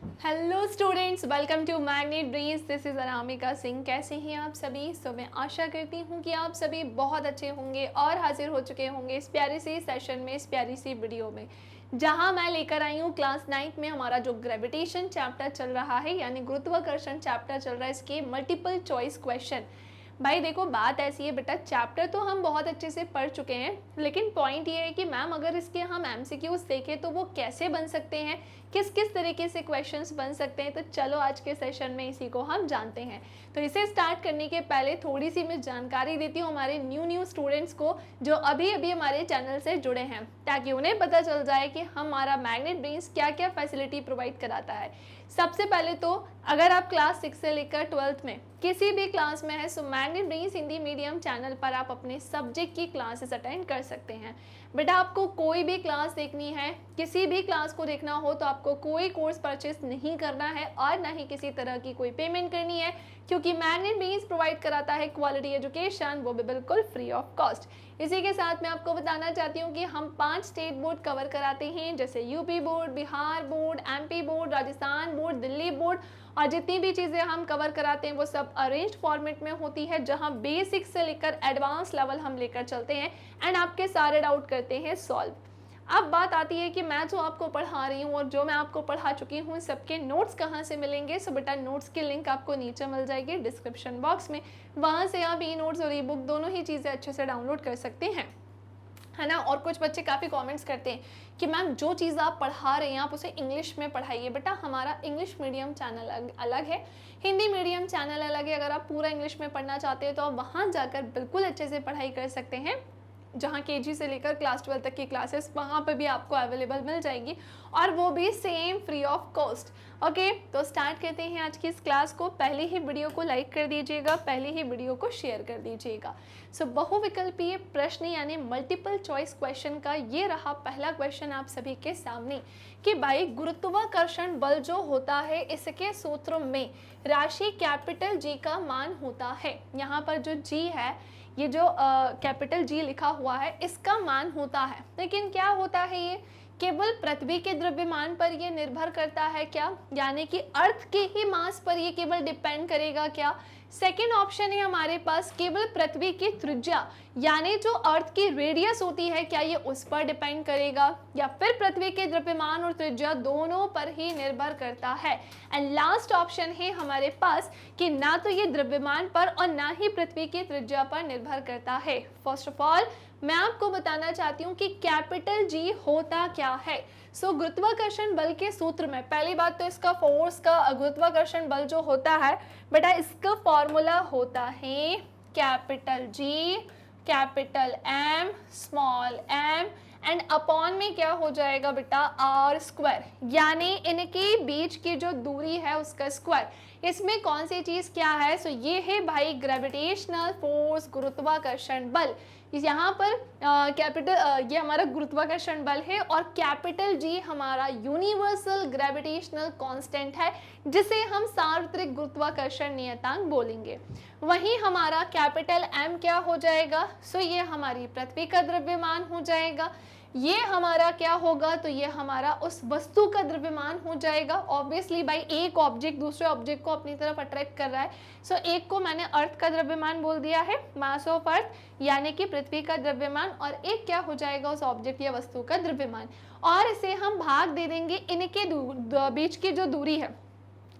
Hello students, welcome to Magnet Brains. This is Anamika Singh. कैसे हैं आप सभी? मैं आशा करती हूँ कि आप सभी बहुत अच्छे होंगे और हाजिर हो चुके होंगे इस प्यारे सी सेशन में, इस प्यारी सी वीडियो में, जहाँ मैं लेकर आई हूँ क्लास 9th में हमारा जो ग्रेविटेशन चैप्टर चल रहा है, यानी गुरुत्वाकर्षण चैप्टर चल रहा है, इसके मल्टीपल चॉइस क्वेश्चन। भाई देखो, बात ऐसी है बेटा, चैप्टर तो हम बहुत अच्छे से पढ़ चुके हैं, लेकिन पॉइंट ये है कि मैम अगर इसके हम एमसीक्यूज देखें तो वो कैसे बन सकते हैं, किस किस तरीके से क्वेश्चंस बन सकते हैं। तो चलो आज के सेशन में इसी को हम जानते हैं। तो इसे स्टार्ट करने के पहले थोड़ी सी मैं जानकारी देती हूँ हमारे न्यू स्टूडेंट्स को जो अभी अभी हमारे चैनल से जुड़े हैं, ताकि उन्हें पता चल जाए कि हमारा मैग्नेट ब्रेन्स क्या क्या फैसिलिटी प्रोवाइड कराता है। सबसे पहले तो अगर आप क्लास 6 से लेकर 12th में किसी भी क्लास में है, so magnet brains Hindi medium channel पर आप अपने सब्जेक्ट की क्लासेस अटेंड कर सकते हैं। बेटा आपको कोई भी क्लास देखनी है, किसी भी क्लास को देखना हो तो आपको कोई कोर्स परचेस नहीं करना है और ना ही किसी तरह की कोई पेमेंट करनी है, क्योंकि मैग्नेट ब्रेन्स प्रोवाइड कराता है क्वालिटी एजुकेशन, वो भी बिल्कुल फ्री ऑफ कॉस्ट। इसी के साथ मैं आपको बताना चाहती हूँ कि हम 5 स्टेट बोर्ड कवर कराते हैं, जैसे UP board, Bihar board, MP board, Rajasthan board, Delhi board, और जितनी भी चीज़ें हम कवर कराते हैं वो सब अरेंज्ड फॉर्मेट में होती है, जहां बेसिक से लेकर एडवांस लेवल हम लेकर चलते हैं एंड आपके सारे डाउट करते हैं सॉल्व। अब बात आती है कि मैं जो आपको पढ़ा रही हूँ और जो मैं आपको पढ़ा चुकी हूँ, सबके नोट्स कहाँ से मिलेंगे। सो बेटा नोट्स की लिंक आपको नीचे मिल जाएगी डिस्क्रिप्शन बॉक्स में, वहाँ से आप ई नोट्स और ई बुक दोनों ही चीज़ें अच्छे से डाउनलोड कर सकते हैं, है ना। और कुछ बच्चे काफ़ी कमेंट्स करते हैं कि मैम जो चीज़ आप पढ़ा रहे हैं आप उसे इंग्लिश में पढ़ाइए। बेटा हमारा इंग्लिश मीडियम चैनल अलग है, हिंदी मीडियम चैनल अलग है। अगर आप पूरा इंग्लिश में पढ़ना चाहते हैं तो आप वहाँ जाकर बिल्कुल अच्छे से पढ़ाई कर सकते हैं, जहाँ केजी से लेकर क्लास 12 तक की क्लासेस वहाँ पर भी आपको अवेलेबल मिल जाएगी, और वो भी same free of cost. Okay, तो स्टार्ट करते हैं आज की इस क्लास को। पहले ही वीडियो को लाइक कर दीजिएगा, पहले ही वीडियो को शेयर कर दीजिएगा। सो बहुविकल्पीय प्रश्न यानी मल्टीपल चॉइस क्वेश्चन का ये रहा पहला क्वेश्चन आप सभी के सामने कि भाई गुरुत्वाकर्षण बल जो होता है, इसके सूत्र में राशि कैपिटल जी का मान होता है। यहाँ पर जो जी है, ये जो कैपिटल जी लिखा हुआ है, इसका मान होता है। लेकिन क्या होता है ये? केवल पृथ्वी के द्रव्यमान पर ये निर्भर करता है क्या? यानी कि अर्थ के ही मास पर ये केवल डिपेंड करेगा क्या? सेकेंड ऑप्शन है हमारे पास, केवल पृथ्वी की त्रिज्या यानी जो अर्थ की रेडियस होती है, क्या ये उस पर डिपेंड करेगा? या फिर पृथ्वी के द्रव्यमान और त्रिज्या दोनों पर ही निर्भर करता है। एंड लास्ट ऑप्शन है हमारे पास कि ना तो ये द्रव्यमान पर और ना ही पृथ्वी की त्रिज्या पर निर्भर करता है। फर्स्ट ऑफ ऑल मैं आपको बताना चाहती हूँ कि कैपिटल जी होता क्या है। सो गुरुत्वाकर्षण बल के सूत्र में पहली बात तो इसका फोर्स का, गुरुत्वाकर्षण बल जो होता है बेटा, इसका फॉर्मूला होता है capital G, capital M, small m and upon में क्या हो जाएगा बेटा, आर स्क्वायर, यानी इनके बीच की जो दूरी है उसका स्क्वायर। इसमें कौन सी चीज क्या है? सो ये है भाई ग्रेविटेशनल फोर्स, गुरुत्वाकर्षण बल। यहाँ पर कैपिटल ये हमारा गुरुत्वाकर्षण बल है और कैपिटल जी हमारा यूनिवर्सल ग्रेविटेशनल कांस्टेंट है, जिसे हम सार्वत्रिक गुरुत्वाकर्षण नियतांक बोलेंगे। वहीं हमारा कैपिटल एम क्या हो जाएगा? सो ये हमारी पृथ्वी का द्रव्यमान हो जाएगा। ये हमारा क्या होगा? तो ये हमारा उस वस्तु का द्रव्यमान हो जाएगा। ऑब्वियसली भाई एक ऑब्जेक्ट दूसरे ऑब्जेक्ट को अपनी तरफ अट्रैक्ट कर रहा है, सो एक को मैंने अर्थ का द्रव्यमान बोल दिया है, मास ऑफ अर्थ, यानी कि पृथ्वी का द्रव्यमान, और एक क्या हो जाएगा उस ऑब्जेक्ट या वस्तु का द्रव्यमान। और इसे हम भाग दे देंगे इनके बीच की जो दूरी है,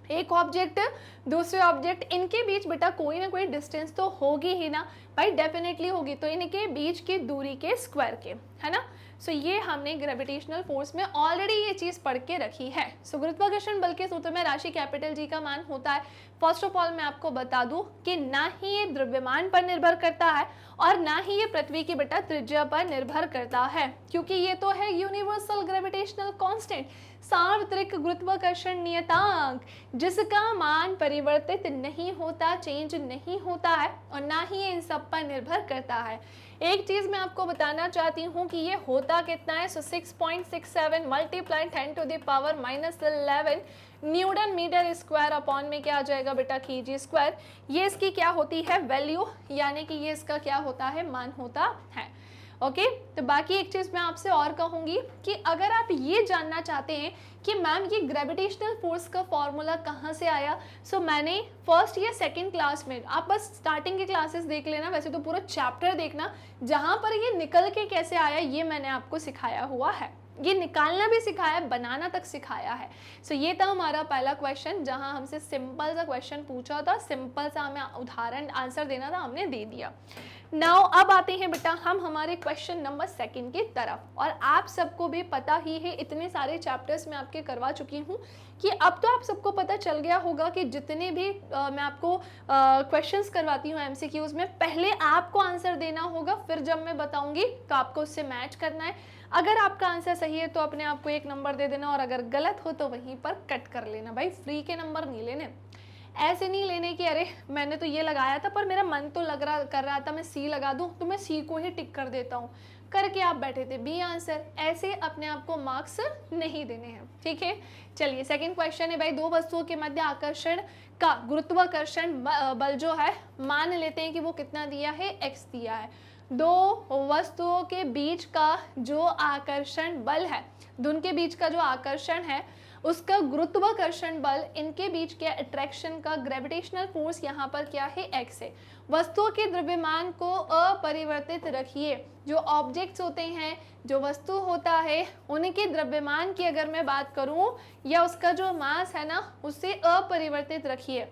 एक ऑब्जेक्ट दूसरे ऑब्जेक्ट, इनके बीच बेटा कोई ना कोई डिस्टेंस तो होगी ही ना भाई, डेफिनेटली होगी। तो इनके बीच की दूरी के स्क्वायर के, है ना। सो ये हमने ग्रेविटेशनल फोर्स में ऑलरेडी ये चीज पढ़ के रखी है। सो गुरुत्वाकर्षण बल के सूत्र में राशि कैपिटल जी का मान होता है। फर्स्ट ऑफ ऑल मैं आपको बता दूं कि ना ही ये द्रव्यमान पर निर्भर करता है और ना ही ये पृथ्वी की बेटा त्रिज्या पर निर्भर करता है, क्योंकि ये तो है यूनिवर्सल ग्रेविटेशनल कांस्टेंट, सार्वत्रिक गुरुत्वाकर्षण नियतांक, जिसका मान परिवर्तित नहीं होता, चेंज नहीं होता है, और ना ही ये इन सब पर निर्भर करता है। एक चीज मैं आपको बताना चाहती हूँ कि ये होता कितना है। So 6.67 multiply 10⁻11 newton metre square upon में क्या आ जाएगा बेटा, कीजी स्क्वायर। ये इसकी क्या होती है? वैल्यू, यानी कि ये इसका क्या होता है? मान होता है। ओके, तो बाकी एक चीज मैं आपसे और कहूंगी कि अगर आप ये जानना चाहते हैं कि मैम ये ग्रेविटेशनल फोर्स का फॉर्मूला कहाँ से आया, सो मैंने फर्स्ट या सेकंड क्लास में, आप बस स्टार्टिंग के क्लासेस देख लेना, वैसे तो पूरा चैप्टर देखना, जहाँ पर ये निकल के कैसे आया ये मैंने आपको सिखाया हुआ है, ये निकालना भी सिखाया, बनाना तक सिखाया है। सो ये था हमारा पहला क्वेश्चन, जहां हमसे सिंपल सा क्वेश्चन पूछा था, सिंपल सा हमें उदाहरण आंसर देना था, हमने दे दिया। नाउ अब आते हैं बेटा हम हमारे क्वेश्चन नंबर सेकंड की तरफ, और आप सबको भी पता ही है, इतने सारे चैप्टर्स मैं आपके करवा चुकी हूँ कि अब तो आप सबको पता चल गया होगा कि जितने भी मैं आपको क्वेश्चंस करवाती हूँ एमसीक्यूज में, पहले आपको आंसर देना होगा, फिर जब मैं बताऊंगी तो आपको उससे मैच करना है। अगर आपका आंसर सही है तो अपने आप को 1 नंबर दे देना, और अगर गलत हो तो वहीं पर कट कर लेना। भाई फ्री के नंबर नहीं लेने, ऐसे नहीं लेने कि अरे मैंने तो ये लगाया था पर मेरा मन तो कर रहा था मैं सी लगा दूं तो मैं सी को ही टिक कर देता हूँ, करके आप बैठे थे बी आंसर। ऐसे अपने आप को मार्क्स नहीं देने हैं, ठीक है। चलिए सेकंड क्वेश्चन है भाई, दो वस्तुओं के मध्य आकर्षण का गुरुत्वाकर्षण बल जो है, मान लेते हैं कि वो कितना दिया है, x दिया है। दो वस्तुओं के बीच का जो आकर्षण बल है, उनके बीच का जो आकर्षण है उसका गुरुत्वाकर्षण बल, इनके बीच के अट्रैक्शन का ग्रेविटेशनल फोर्स यहाँ पर क्या है, x है। वस्तुओं के द्रव्यमान को अपरिवर्तित रखिए। जो ऑब्जेक्ट्स होते हैं, जो वस्तु होता है, उनके द्रव्यमान की अगर मैं बात करूं या उसका जो मास है ना, उसे अपरिवर्तित रखिए।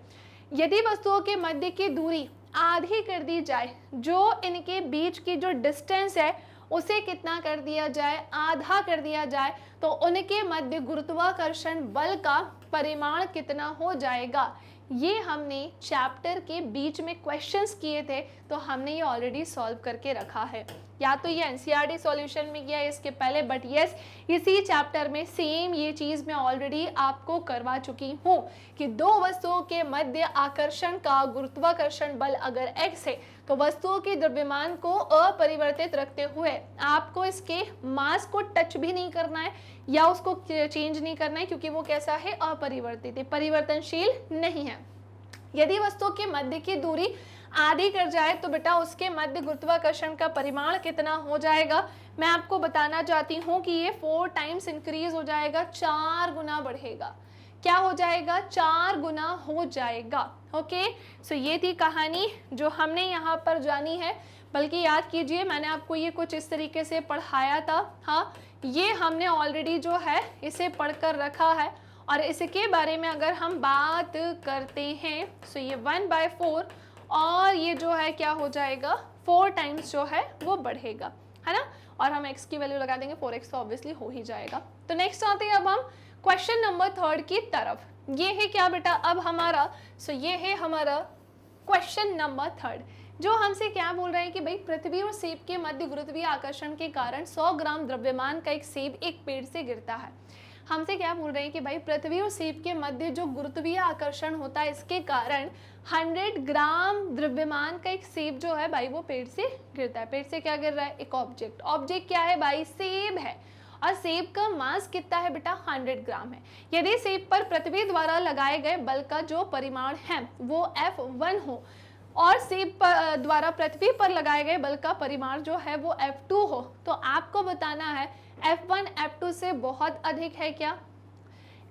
यदि वस्तुओं के मध्य की दूरी आधी कर दी जाए, जो इनके बीच की जो डिस्टेंस है उसे कितना कर दिया जाए, आधा कर दिया जाए, तो उनके मध्य गुरुत्वाकर्षण बल का परिमाण कितना हो जाएगा। ये हमने चैप्टर के बीच में क्वेश्चंस किए थे, तो हमने ये ऑलरेडी सॉल्व करके रखा है, या तो ये एनसीईआरटी सॉल्यूशन में किया है इसके पहले, बट यस इसी चैप्टर में सेम ये चीज़ मैं ऑलरेडी आपको करवा चुकी हूँ कि दो वस्तुओं के मध्य आकर्षण का गुरुत्वाकर्षण बल अगर x है तो वस्तुओं के द्रव्यमान को अपरिवर्तित रखते हुए आपको इसके मास को टच भी नहीं करना है या उसको चेंज नहीं करना है, क्योंकि वो कैसा है, अपरिवर्तित है, परिवर्तनशील नहीं है। यदि वस्तुओं के मध्य की दूरी आधी कर जाए तो बेटा उसके मध्य गुरुत्वाकर्षण का परिमाण कितना हो जाएगा, मैं आपको बताना चाहती हूँ कि ये 4 टाइम्स इंक्रीज हो जाएगा, 4 गुना बढ़ेगा। क्या हो जाएगा, 4 गुना हो जाएगा। ओके, सो ये थी कहानी जो हमने यहाँ पर जानी है। बल्कि याद कीजिए मैंने आपको ये कुछ इस तरीके से पढ़ाया था, हाँ ये हमने ऑलरेडी जो है इसे पढ़कर रखा है, और इसके बारे में अगर हम बात करते हैं सो ये 1/4 और ये जो है क्या हो जाएगा, 4 टाइम्स जो है वो बढ़ेगा, है ना, और हम x की वैल्यू लगा देंगे 4x तो ऑब्वियसली हो ही जाएगा। तो नेक्स्ट आते हैं अब हम क्वेश्चन नंबर 3 की तरफ। ये है क्या बेटा अब हमारा, सो ये है हमारा क्वेश्चन नंबर 3, जो हमसे क्या बोल रहे हैं कि भाई पृथ्वी और सेब के मध्य गुरुत्वीय आकर्षण के कारण 100 ग्राम द्रव्यमान का एक सेब एक पेड़ से गिरता है। हमसे क्या बोल रहे हैं कि भाई पृथ्वी और सेब के मध्य जो गुरुत्वीय आकर्षण होता है इसके कारण 100 ग्राम द्रव्यमान का एक सेब जो है भाई वो पेड़ से गिरता है। पेड़ से क्या गिर रहा है, एक ऑब्जेक्ट। ऑब्जेक्ट क्या है भाई, सेब है, और सेब का मास कितना है बेटा, 100 ग्राम है। यदि सेब पर पृथ्वी द्वारा लगाए गए बल का जो परिमाण है वो F1 हो और सेब द्वारा पृथ्वी पर लगाए गए बल का परिमाण जो है वो F2 हो, तो आपको बताना है F1 F2 से बहुत अधिक है क्या,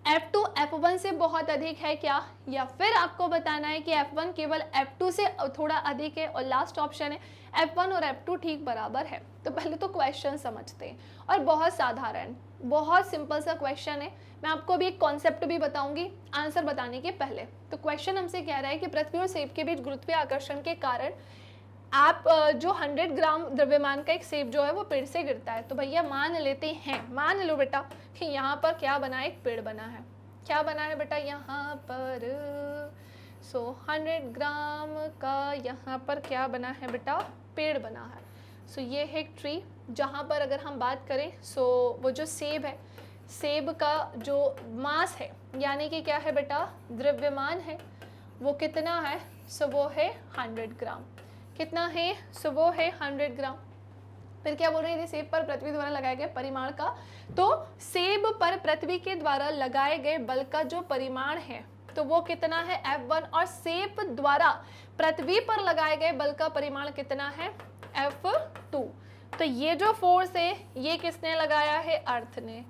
F2 F1 से बहुत अधिक है क्या, या फिर आपको बताना है कि F1 केवल F2 से थोड़ा अधिक है, और लास्ट ऑप्शन है F1 और F2 ठीक बराबर है। तो पहले तो क्वेश्चन समझते हैं, और बहुत साधारण बहुत सिंपल सा क्वेश्चन है। मैं आपको अभी एक कॉन्सेप्ट भी बताऊंगी आंसर बताने के पहले। तो क्वेश्चन हमसे कह रहा है कि पृथ्वी और सेब के बीच गुरुत्वीय आकर्षण के कारण आप जो 100 ग्राम द्रव्यमान का एक सेब जो है वो पेड़ से गिरता है। तो भैया मान लेते हैं, मान लो बेटा कि यहाँ पर क्या बना है, एक पेड़ बना है। क्या बना है बेटा यहाँ पर, सो 100 ग्राम का यहाँ पर क्या बना है बेटा, पेड़ बना है। सो ये है एक ट्री, जहाँ पर अगर हम बात करें सो वो जो सेब है, सेब का जो मास है यानी कि क्या है बेटा, द्रव्यमान है, वो कितना है, सो वो है 100 ग्राम। कितना है, सो वो है 100 ग्राम। फिर क्या बोल रहे हैं, सेब पर पृथ्वी द्वारा लगाए गए परिमाण का, तो सेब पर पृथ्वी के द्वारा लगाए गए बल का जो परिमाण है तो वो कितना है F1, और सेब द्वारा पृथ्वी पर लगाए गए बल का परिमाण कितना है F2। तो ये जो फोर्स है ये किसने लगाया है? अर्थ ने,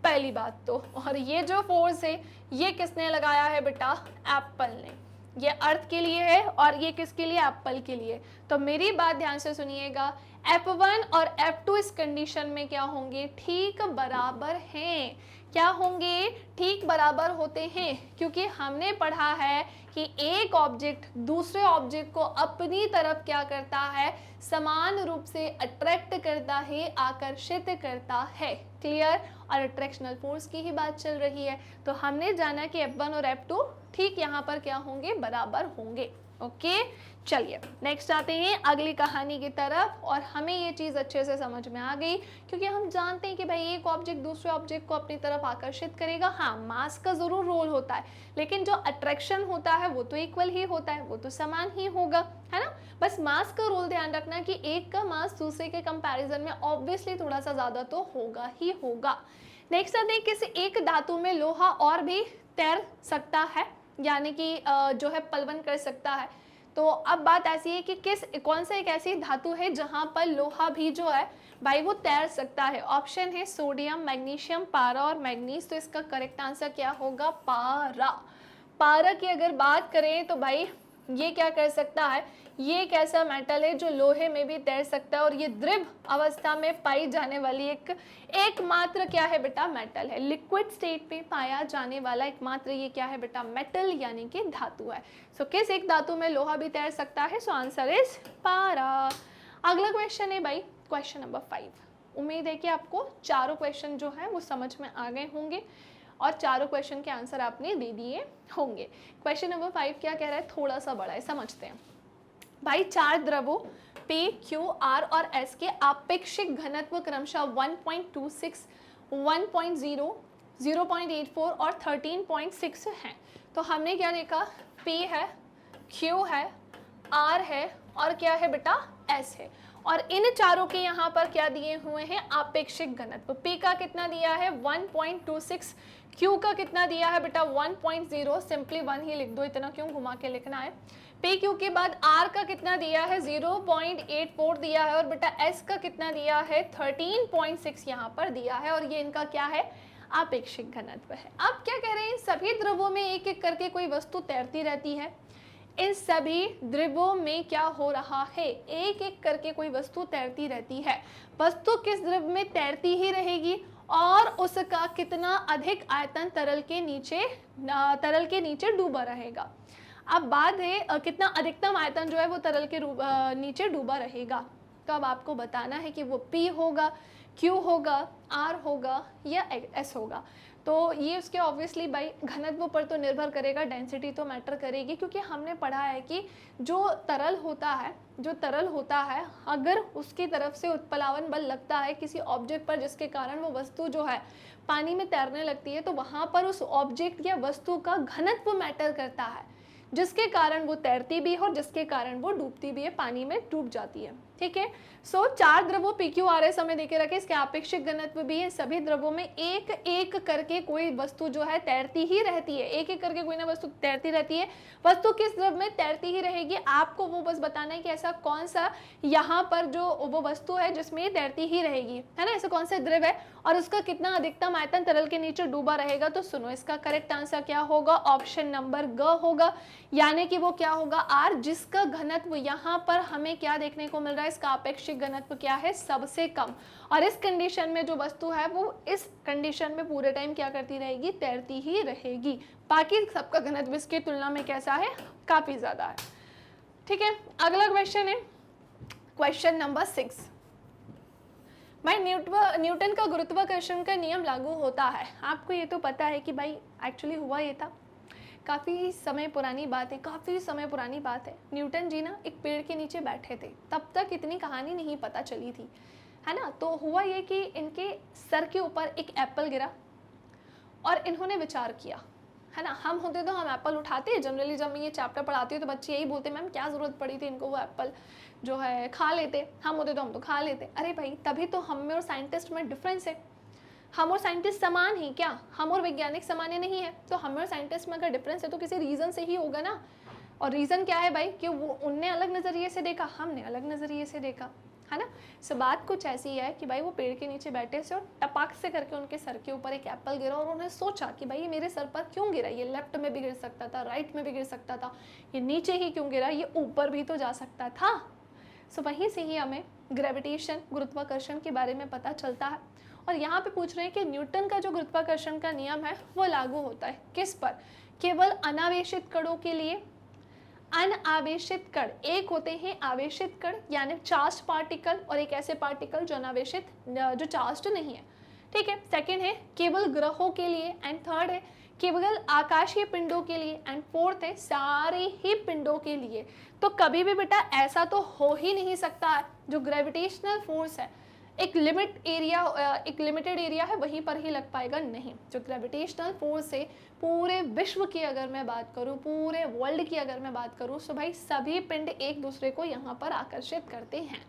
पहली बात तो। और ये जो फोर्स है ये किसने लगाया है बेटा? एप्पल ने। ये अर्थ के लिए है और ये किसके लिए? एप्पल के लिए। तो मेरी बात ध्यान से सुनिएगा, F1 और F2 इस कंडीशन में क्या होंगे? ठीक बराबर हैं। क्या होंगे? ठीक बराबर होते हैं, क्योंकि हमने पढ़ा है कि एक ऑब्जेक्ट दूसरे ऑब्जेक्ट को अपनी तरफ क्या करता है? समान रूप से अट्रैक्ट करता है, आकर्षित करता है। क्लियर? और अट्रैक्शनल फोर्स की ही बात चल रही है। तो हमने जाना कि F1 और F2 ठीक यहाँ पर क्या होंगे? बराबर होंगे। ओके, चलिए नेक्स्ट आते हैं अगली कहानी की तरफ। और हमें ये चीज़ अच्छे से समझ में आ गई, क्योंकि हम जानते हैं कि भाई एक ऑब्जेक्ट दूसरे ऑब्जेक्ट को अपनी तरफ आकर्षित करेगा। हाँ, मास का ज़रूर रोल होता है, लेकिन जो अट्रैक्शन होता है वो तो इक्वल ही होता है, वो तो समान ही होगा, है ना। बस मास का रोल ध्यान रखना कि एक का मास दूसरे के कंपैरिजन में ऑब्वियसली थोड़ा सा ज़्यादा तो होगा ही होगा। नेक्स्ट आते हैं, किसी एक धातु में लोहा और भी तैर सकता है, यानी कि जो है पलवन कर सकता है। तो अब बात ऐसी है कि कौन सा एक ऐसी धातु है जहां पर लोहा भी जो है भाई वो तैर सकता है। ऑप्शन है सोडियम, मैग्नीशियम, पारा और मैग्नीज। तो इसका करेक्ट आंसर क्या होगा? पारा। पारा की अगर बात करें तो भाई ये क्या कर सकता है? ये एक ऐसा मेटल है जो लोहे में भी तैर सकता है, और ये द्रव अवस्था में पाई जाने वाली एकमात्र क्या है बेटा? मेटल है। लिक्विड स्टेट में पाया जाने वाला एकमात्र ये क्या है बेटा? मेटल, यानी कि धातु है। सो किस एक धातु में लोहा भी तैर सकता है? सो आंसर इज पारा। अगला क्वेश्चन है भाई क्वेश्चन नंबर 5। उम्मीद है कि आपको चारों क्वेश्चन जो है वो समझ में आ गए होंगे और चारों क्वेश्चन के आंसर आपने दे दिए होंगे। क्वेश्चन नंबर 5 क्या कह रहा है? थोड़ा सा बड़ा है, समझते हैं भाई। चार द्रवों P, Q, R और S के आपेक्षिक घनत्व क्रमशः 1.26, 1.0, 0.84 और 13.6 हैं। तो हमने क्या देखा? P है, Q है, R है और क्या है बेटा? S है। और इन चारों के यहाँ पर क्या दिए हुए हैं? आपेक्षिक घनत्व। P का कितना दिया है? 1.26। Q का कितना दिया है बेटा? 1.0। सिंपली 1 ही लिख दो, इतना क्यों घुमा के लिखना है। P Q के बाद R का कितना दिया है? 0.84 दिया है। और बेटा S का कितना दिया है? 13.6 यहाँ पर दिया है। और ये इनका क्या है? आपेक्षिक घनत्व है। अब क्या कह रहे हैं? सभी द्रवों में एक एक करके कोई वस्तु तैरती रहती है। इन सभी द्रवों में क्या हो रहा है? एक एक करके कोई वस्तु तैरती रहती है। वस्तु किस द्रव में तैरती ही रहेगी और उसका कितना अधिक आयतन तरल के नीचे डूबा रहेगा। अब बात है कितना अधिकतम आयतन जो है वो तरल के नीचे डूबा रहेगा। तो अब आपको बताना है कि वो P होगा, Q होगा, R होगा या S होगा। तो ये उसके ऑब्वियसली भाई घनत्व पर तो निर्भर करेगा, डेंसिटी तो मैटर करेगी, क्योंकि हमने पढ़ा है कि जो तरल होता है अगर उसकी तरफ से उत्प्लावन बल लगता है किसी ऑब्जेक्ट पर, जिसके कारण वो वस्तु जो है पानी में तैरने लगती है, तो वहाँ पर उस ऑब्जेक्ट या वस्तु का घनत्व मैटर करता है, जिसके कारण वो तैरती भी है और जिसके कारण वो डूबती भी है, पानी में डूब जाती है। ठीक है। सो चार द्रवों PQRS हमें देके रखे, इसके आपेक्षिक घनत्व भी है। सभी द्रवों में एक एक करके कोई वस्तु जो है तैरती ही रहती है, एक एक करके कोई ना वस्तु तैरती रहती है। वस्तु किस द्रव में तैरती ही रहेगी, आपको वो बस बताना है कि ऐसा कौन सा यहाँ पर जो वो वस्तु है जिसमें ये तैरती ही रहेगी, है ना। ऐसा कौन सा द्रव है और उसका कितना अधिकतम आयतन तरल के नीचे डूबा रहेगा। तो सुनो, इसका करेक्ट आंसर क्या होगा? ऑप्शन नंबर ग होगा, यानी कि वो क्या होगा? R, जिसका घनत्व यहाँ पर हमें क्या देखने को मिल रहा है? इसका आपेक्षिक घनत्व क्या है? सबसे कम। और इस कंडीशन में जो वस्तु है वो इस कंडीशन में पूरे टाइम क्या करती रहेगी? तैरती ही रहेगी। बाकी सबका घनत्व इसकी तुलना में कैसा है? काफी ज्यादा है। ठीक है। अगला क्वेश्चन है क्वेश्चन नंबर 6। भाई न्यूटन का गुरुत्वाकर्षण का नियम लागू होता है। आपको ये तो पता है कि भाई एक्चुअली हुआ ये था, काफ़ी समय पुरानी बात है। न्यूटन जी ना एक पेड़ के नीचे बैठे थे, तब तक इतनी कहानी नहीं पता चली थी, है ना। तो हुआ ये कि इनके सर के ऊपर एक एप्पल गिरा और इन्होंने विचार किया, है ना। हम होते तो हम एप्पल उठाते हैं, जनरली जब मैं ये चैप्टर पढ़ाती हूँ तो बच्चे यही बोलते मैम क्या ज़रूरत पड़ी थी इनको वो एप्पल जो है खा लेते। हम होते तो हम तो खा लेते। अरे भाई तभी तो हम में और साइंटिस्ट में डिफरेंस है। हम और साइंटिस्ट समान ही क्या? हम और वैज्ञानिक समान नहीं है। तो हम और साइंटिस्ट में अगर डिफरेंस है तो किसी रीज़न से ही होगा ना। और रीज़न क्या है भाई? कि वो उनने अलग नज़रिए से देखा, हमने अलग नज़रिए से देखा। है ना। सो बात कुछ ऐसी है कि भाई वो पेड़ के नीचे बैठे से और टपाक से करके उनके सर के ऊपर एक एप्पल गिरा और उन्होंने सोचा कि भाई ये मेरे सर पर क्यों गिरा, ये लेफ्ट में भी गिर सकता था, राइट में भी गिर सकता था, ये नीचे ही क्यों गिरा, ये ऊपर भी तो जा सकता था। सो वहीं से ही हमें ग्रेविटेशन, गुरुत्वाकर्षण के बारे में पता चलता है। और यहाँ पे पूछ रहे हैं कि न्यूटन का जो गुरुत्वाकर्षण का नियम है वो लागू होता है किस पर, केवल अनावेशित कणों के लिए। अनावेशित कण, एक होते हैं आवेशित कण यानी चार्ज पार्टिकल, और एक ऐसे पार्टिकल जो अनावेशित, जो चार्ज नहीं है, ठीक है। सेकंड है केवल ग्रहों के लिए, एंड थर्ड है केवल आकाशीय पिंडों के लिए, एंड फोर्थ है सारे ही पिंडों के लिए। तो कभी भी बेटा ऐसा तो हो ही नहीं सकता है जो ग्रेविटेशनल फोर्स है एक लिमिटेड एरिया है वहीं पर ही लग पाएगा, नहीं। जो ग्रेविटेशनल फोर्स है पूरे विश्व की अगर मैं बात करूं, पूरे वर्ल्ड की अगर मैं बात करूं, तो भाई सभी पिंड एक दूसरे को यहाँ पर आकर्षित करते हैं।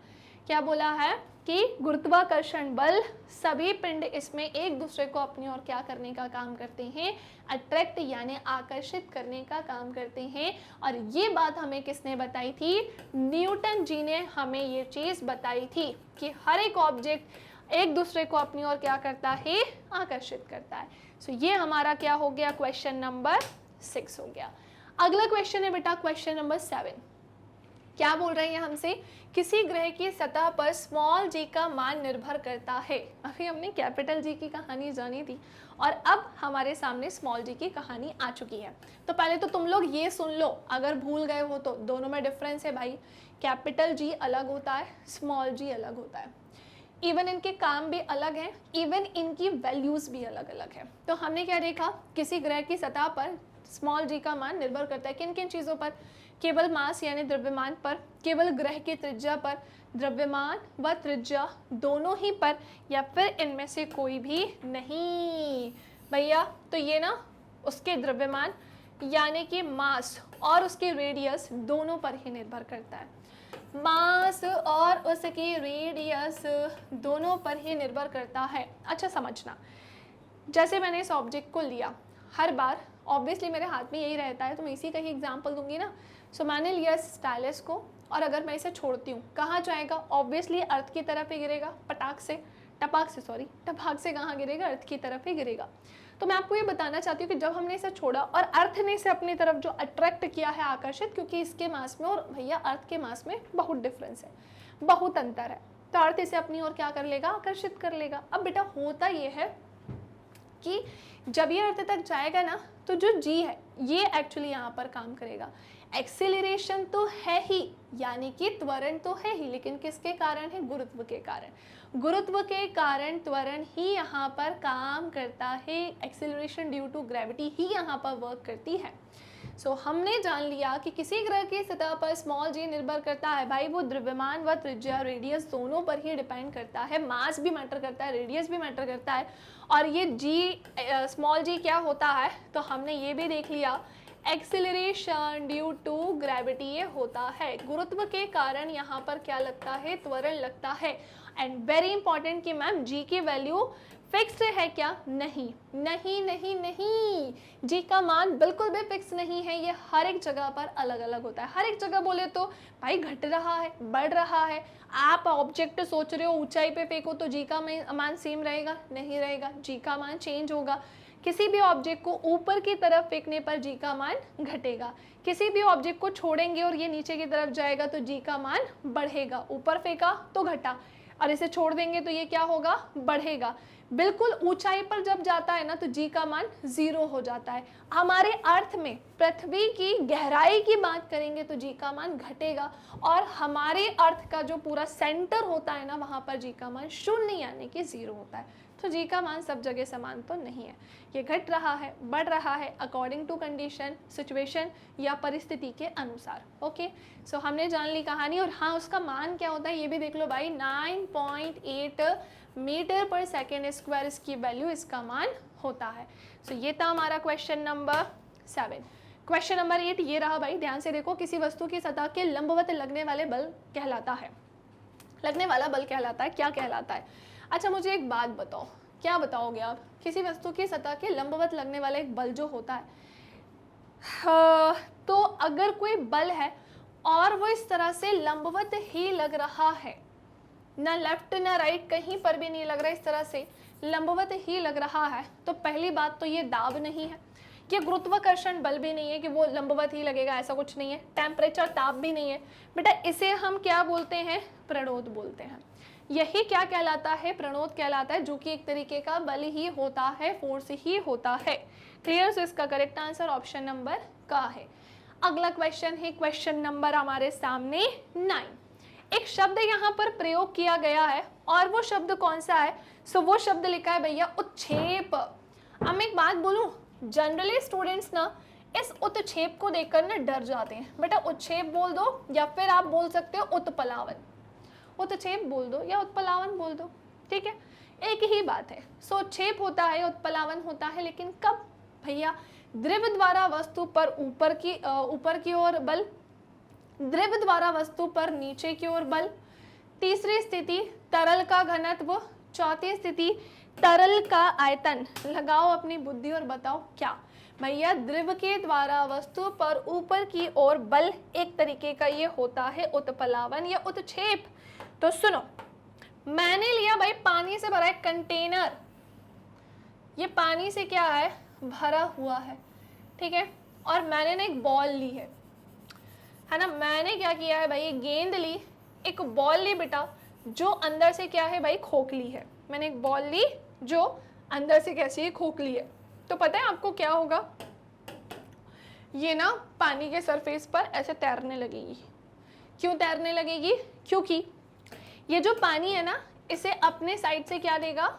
क्या बोला है कि गुरुत्वाकर्षण बल, सभी पिंड इसमें एक दूसरे को अपनी ओर क्या करने का काम करते हैं, अट्रैक्ट यानी आकर्षित करने का काम करते हैं। और ये बात हमें किसने बताई थी, न्यूटन जी ने हमें ये चीज बताई थी कि हर एक ऑब्जेक्ट एक दूसरे को अपनी ओर क्या करता है, आकर्षित करता है। सो ये हमारा क्या हो गया, क्वेश्चन नंबर 6 हो गया। अगला क्वेश्चन है बेटा क्वेश्चन नंबर 7। क्या बोल रहे हैं हमसे, किसी ग्रह की सतह पर स्मॉल जी का मान निर्भर करता है। अभी हमने कैपिटल जी की कहानी जानी थी और अब हमारे सामने स्मॉल जी की कहानी आ चुकी है। तो पहले तो तुम लोग ये सुन लो, अगर भूल गए हो तो दोनों में डिफरेंस है भाई, कैपिटल जी अलग होता है, स्मॉल जी अलग होता है। इवन इनके काम भी अलग हैं, इवन इनकी वैल्यूज भी अलग अलग है। तो हमने क्या देखा, किसी ग्रह की सतह पर स्मॉल जी का मान निर्भर करता है किन किन चीज़ों पर, केवल मास यानी द्रव्यमान पर, केवल ग्रह की त्रिज्या पर, द्रव्यमान व त्रिज्या दोनों ही पर, या फिर इनमें से कोई भी नहीं भैया। तो ये ना उसके द्रव्यमान यानी कि मास और उसकी रेडियस दोनों पर ही निर्भर करता है। मास और उसकी रेडियस दोनों पर ही निर्भर करता है। अच्छा समझना, जैसे मैंने इस ऑब्जेक्ट को लिया, हर बार ऑब्वियसली मेरे हाथ में यही रहता है तो मैं इसी का ही एग्जांपल दूंगी ना। सो मैंने लिया इस स्टाइलस को और अगर मैं इसे छोड़ती हूँ कहाँ जाएगा, ऑब्वियसली अर्थ की तरफ ही गिरेगा, टपाक से कहाँ गिरेगा, अर्थ की तरफ ही गिरेगा। तो मैं आपको ये बताना चाहती हूँ कि जब हमने इसे छोड़ा और अर्थ ने इसे अपनी तरफ जो अट्रैक्ट किया है, आकर्षित, क्योंकि इसके मास में और भैया अर्थ के मास में बहुत डिफरेंस है, बहुत अंतर है, तो अर्थ इसे अपनी ओर क्या कर लेगा, आकर्षित कर लेगा। अब बेटा होता ये है कि जब ये अर्थ तक जाएगा ना तो जो जी है ये एक्चुअली यहाँ पर काम करेगा। एक्सेलरेशन तो है ही यानी कि त्वरण तो है ही, लेकिन किसके कारण है, गुरुत्व के कारण। गुरुत्व के कारण त्वरण ही यहाँ पर काम करता है, एक्सेलरेशन ड्यू टू ग्रेविटी ही यहाँ पर वर्क करती है। सो हमने जान लिया कि किसी ग्रह की सतह पर स्मॉल जी निर्भर करता है भाई, वो द्रव्यमान व त्रिज्या रेडियस दोनों पर ही डिपेंड करता है, मास भी मैटर करता है, रेडियस भी मैटर करता है। और ये जी स्मॉल जी क्या होता है, तो हमने ये भी देख लिया, एक्सेलरेशन ड्यू टू ग्रेविटी ये होता है, गुरुत्व के कारण यहाँ पर क्या लगता है, त्वरण लगता है। एंड वेरी इंपॉर्टेंट कि मैम जी की वैल्यू फिक्स्ड है क्या, नहीं नहीं नहीं नहीं, जी का मान बिल्कुल भी फिक्स नहीं है, ये हर एक जगह पर अलग अलग होता है। हर एक जगह बोले तो भाई घट रहा है, बढ़ रहा है, आप ऑब्जेक्ट सोच रहे हो ऊंचाई पे फेंको तो जी का मान सेम रहेगा, नहीं रहेगा, जी का मान चेंज होगा। किसी भी ऑब्जेक्ट को ऊपर की तरफ फेंकने पर जी का मान घटेगा, किसी भी ऑब्जेक्ट को छोड़ेंगे और ये नीचे की तरफ जाएगा तो जी का मान बढ़ेगा, ऊपर फेंका तो घटा और इसे छोड़ देंगे तो ये क्या होगा, बढ़ेगा। बिल्कुल ऊंचाई पर जब जाता है ना तो जी का मान 0 हो जाता है। हमारे अर्थ में पृथ्वी की गहराई की बात करेंगे तो जी का मान घटेगा, और हमारे अर्थ का जो पूरा सेंटर होता है ना वहां पर जी का मान 0 यानी कि 0 होता है। तो जी का मान सब जगह समान तो नहीं है, ये घट रहा है, बढ़ रहा है अकॉर्डिंग टू कंडीशन, सिचुएशन या परिस्थिति के अनुसार। ओके, सो हमने जान ली कहानी। और हाँ, उसका मान क्या होता है ये भी देख लो भाई, 9.8 मीटर पर सेकेंड स्क्वायर इसकी वैल्यू, इसका मान होता है। सो ये था हमारा क्वेश्चन नंबर 7। क्वेश्चन नंबर 8 ये रहा भाई, ध्यान से देखो, किसी वस्तु की सतह के लंबवत लगने वाले बल कहलाता है, लगने वाला बल कहलाता है, क्या कहलाता है। अच्छा मुझे एक बात बताओ, क्या बताओगे आप, किसी वस्तु की सतह के लंबवत लगने वाला एक बल जो होता है, तो अगर कोई बल है और वो इस तरह से लंबवत ही लग रहा है, ना लेफ्ट ना राइट, कहीं पर भी नहीं लग रहा, इस तरह से लंबवत ही लग रहा है, तो पहली बात तो ये दाब नहीं है, ये गुरुत्वाकर्षण बल भी नहीं है कि वो लंबवत ही लगेगा, ऐसा कुछ नहीं है। टेम्परेचर ताप भी नहीं है बेटा, इसे हम क्या बोलते हैं, प्रणोद बोलते हैं। यही क्या कहलाता है, प्रणोद कहलाता है, जो कि एक तरीके का बल ही होता है, फोर्स ही होता है। क्लियर? सो इसका करेक्ट आंसर ऑप्शन नंबर का है। अगला क्वेश्चन है क्वेश्चन नंबर हमारे सामने 9। एक शब्द यहाँ पर प्रयोग किया गया है और वो शब्द कौन सा है, सो वो शब्द लिखा है भैया उत्क्षेप। अब मैं एक बात बोलूं, जनरली स्टूडेंट्स ना इस उत्क्षेप को देखकर ना डर जाते हैं। बेटा उत्क्षेप बोल दो या फिर आप बोल सकते हो उत्पलावन, उत्क्षेप बोल दो या उत्पलावन बोल दो, ठीक है, एक ही बात है। सो उत्क्षेप होता है, उत्पलावन होता है, लेकिन कब भैया, द्रव द्वारा वस्तु पर ऊपर की ओर बल, द्रव द्वारा वस्तु पर नीचे की ओर बल, तीसरी स्थिति तरल का घनत्व, चौथी स्थिति तरल का आयतन। लगाओ अपनी बुद्धि और बताओ क्या भैया, द्रव के द्वारा वस्तु पर ऊपर की ओर बल एक तरीके का ये होता है उत्प्लावन या उत्क्षेप। तो सुनो, मैंने लिया भाई पानी से भरा एक कंटेनर, ये पानी से क्या है, भरा हुआ है, ठीक है, और मैंने ना एक बॉल ली है ना, मैंने क्या किया है भाई, गेंद ली, एक बॉल ली बेटा, जो अंदर से क्या है भाई, खोखली है। मैंने एक बॉल ली जो अंदर से कैसी है, खोखली है। तो पता है आपको क्या होगा, ये ना पानी के सरफेस पर ऐसे तैरने लगेगी। क्यों तैरने लगेगी, क्योंकि ये जो पानी है ना, इसे अपने साइड से क्या देगा,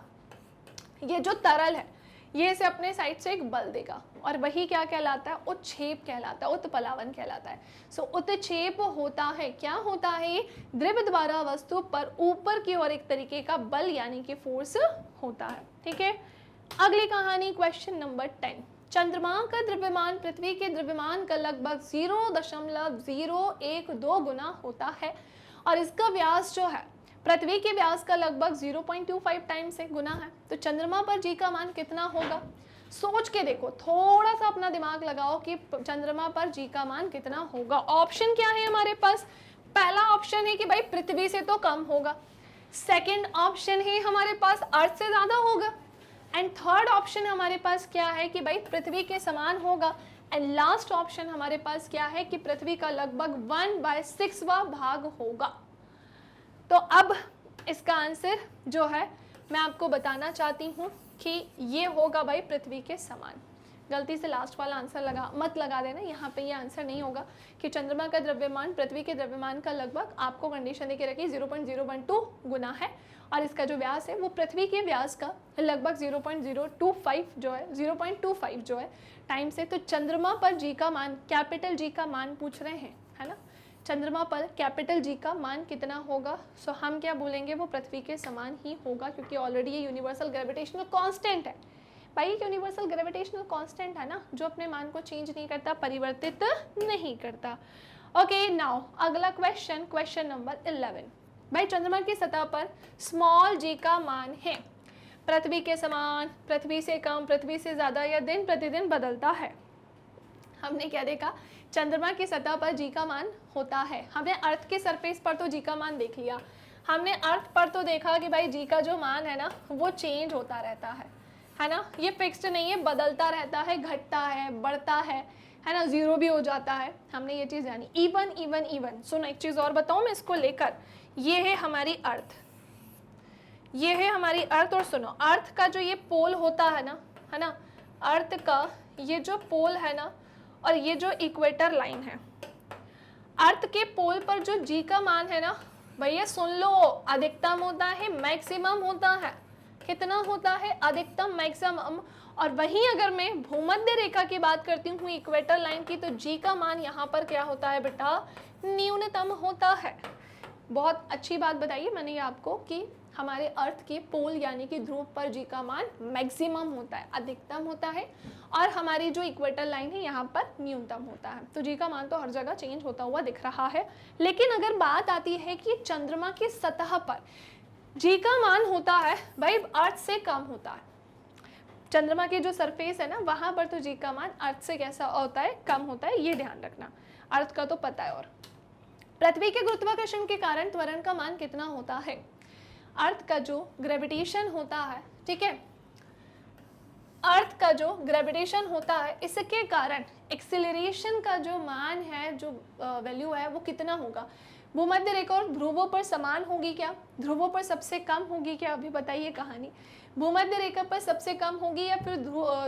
ये जो तरल है ये इसे अपने साइड से एक बल देगा, और वही क्या कहलाता है, उत्क्षेप कहलाता है, उत्प्लावन कहलाता है। सो उत्क्षेप होता है, क्या होता है, द्रव द्वारा वस्तु पर ऊपर की ओर एक तरीके का बल यानी कि फोर्स होता है, ठीक है। अगली कहानी क्वेश्चन नंबर 10। चंद्रमा का द्रव्यमान पृथ्वी के द्रव्यमान का लगभग 0.012 गुना होता है, और इसका व्यास जो है पृथ्वी के व्यास का लगभग 0.25 टाइम्स से गुना है। तो चंद्रमा पर जी का मान कितना होगा, सोच के देखो, थोड़ा सा अपना दिमाग लगाओ कि चंद्रमा पर जी का मान कितना होगा। ऑप्शन क्या है हमारे पास, पहला ऑप्शन है कि भाई पृथ्वी से तो कम होगा, सेकंड ऑप्शन है हमारे पास अर्थ से ज्यादा होगा, एंड थर्ड ऑप्शन हमारे पास क्या है कि भाई पृथ्वी के समान होगा, एंड लास्ट ऑप्शन हमारे पास क्या है कि पृथ्वी का लगभग 1/6वां भाग होगा। तो अब इसका आंसर जो है मैं आपको बताना चाहती हूँ कि ये होगा भाई पृथ्वी के समान। गलती से लास्ट वाला आंसर मत लगा देना, यहाँ पे ये आंसर नहीं होगा कि चंद्रमा का द्रव्यमान पृथ्वी के द्रव्यमान का लगभग, आपको कंडीशन देके रखी 0.012 गुना है, और इसका जो व्यास है वो पृथ्वी के व्यास का लगभग 0.025 जो है 0.25 जो है टाइम से। तो चंद्रमा पर जी का मान, कैपिटल जी का मान पूछ रहे हैं, है ना, चंद्रमा पर कैपिटल जी का मान कितना होगा, सो हम क्या बोलेंगे, वो पृथ्वी के समान ही होगा, क्योंकि ऑलरेडी ये यूनिवर्सल ग्रेविटेशनल कांस्टेंट है भाई, यूनिवर्सल ग्रेविटेशनल कांस्टेंट है ना, जो अपने मान को चेंज नहीं करता, परिवर्तित नहीं करता। ओके, नाउ अगला क्वेश्चन, क्वेश्चन नंबर 11। भाई चंद्रमा की सतह पर स्मॉल जी का मान है पृथ्वी के समान, पृथ्वी से कम, पृथ्वी से ज्यादा, या दिन प्रतिदिन बदलता है। हमने क्या देखा, चंद्रमा की सतह पर जी का मान होता है। हमने अर्थ के सरफेस पर तो जी का मान देख लिया, हमने अर्थ पर तो देखा कि भाई जी का जो मान है ना वो चेंज होता रहता है ना, ये फिक्स्ड नहीं है, बदलता रहता है, घटता है, बढ़ता है ना, जीरो भी हो जाता है। हमने ये चीज़ जानी। इवन इवन इवन, सुनो एक चीज़ और बताऊँ मैं इसको लेकर, ये है हमारी अर्थ, ये है हमारी अर्थ, और सुनो अर्थ का जो ये पोल होता है ना, अर्थ का ये जो पोल है ना, और ये जो इक्वेटर लाइन है, अर्थ के पोल पर जो जी का मान है ना भैया, सुन लो, अधिकतम होता है, मैक्सिमम होता है, कितना होता है, अधिकतम, मैक्सिमम। और वहीं अगर मैं भूमध्य रेखा की बात करती हूँ, इक्वेटर लाइन की, तो जी का मान यहाँ पर क्या होता है बेटा, न्यूनतम होता है। बहुत अच्छी बात बताइए मैंने ये आपको कि हमारे अर्थ के पोल यानी कि ध्रुव पर जी का मान मैक्सिमम होता है, अधिकतम होता है, और हमारी जो इक्वेटर लाइन है यहाँ पर न्यूनतम होता है। तो जी का मान तो हर जगह चेंज होता हुआ दिख रहा है। लेकिन अगर बात आती है कि चंद्रमा की सतह पर जी का मान होता है भाई अर्थ से कम होता है, चंद्रमा की जो सरफेस है ना वहां पर तो जी का मान अर्थ से कैसा होता है, कम होता है, ये ध्यान रखना। अर्थ का तो पता है। और पृथ्वी के गुरुत्वाकर्षण के कारण त्वरण का मान कितना होता है, अर्थ का जो ग्रेविटेशन होता है, ठीक है, अर्थ का जो ग्रेविटेशन होता है, इसके कारण एक्सेलरेशन का जो मान है, जो वैल्यू है, वो कितना होगा? भूमध्य रेखा और ध्रुवों पर समान होगी क्या? ध्रुवों पर सबसे कम होगी क्या? अभी बताइए कहानी। भूमध्य रेखा पर सबसे कम होगी या फिर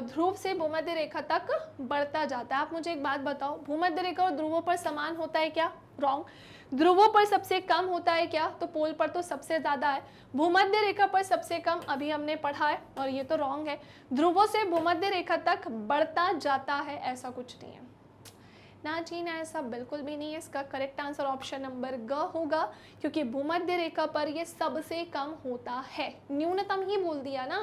ध्रुव से भूमध्य रेखा तक बढ़ता जाता है? आप मुझे एक बात बताओ, भूमध्य रेखा और ध्रुवों पर समान होता है क्या? रॉन्ग। ध्रुवों पर सबसे कम होता है क्या? तो पोल पर तो सबसे ज्यादा है। भूमध्य रेखा पर सबसे कम अभी हमने पढ़ा है और ये तो रॉन्ग है। ध्रुवों से भूमध्य रेखा तक बढ़ता जाता है, ऐसा कुछ नहीं है ना जी ना, ऐसा बिल्कुल भी नहीं है। इसका करेक्ट आंसर ऑप्शन नंबर ग होगा, क्योंकि भूमध्य रेखा पर ये सबसे कम होता है। न्यूनतम ही बोल दिया ना,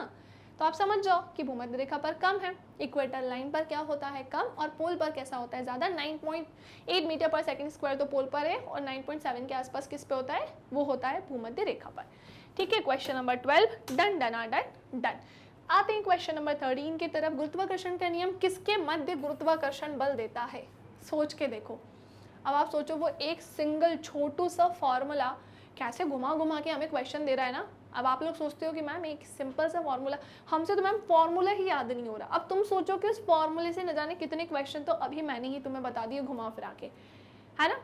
तो आप समझ जाओ कि भूमध्य रेखा पर कम है। इक्वेटर लाइन पर क्या होता है? कम। और पोल पर कैसा होता है? ज़्यादा। 9.8 मीटर पर सेकंड स्क्वायर तो पोल पर है, और 9.7 के आसपास किस पे होता है? वो होता है भूमध्य रेखा पर। ठीक है, question number 12 done done done done. आते हैं क्वेश्चन नंबर 13 की तरफ। गुरुत्वाकर्षण का नियम किसके मध्य गुरुत्वाकर्षण बल देता है? सोच के देखो। अब आप सोचो, वो एक सिंगल छोटू सा फॉर्मूला कैसे घुमा घुमा के हमें क्वेश्चन दे रहा है ना। अब आप लोग सोचते हो कि मैम एक सिंपल सा फॉर्मूला, हमसे तो मैम फॉर्मूला ही याद नहीं हो रहा। अब तुम सोचो कि उस फॉर्मूले से न जाने कितने क्वेश्चन तो अभी मैंने ही तुम्हें बता दिए घुमा फिरा के, है ना।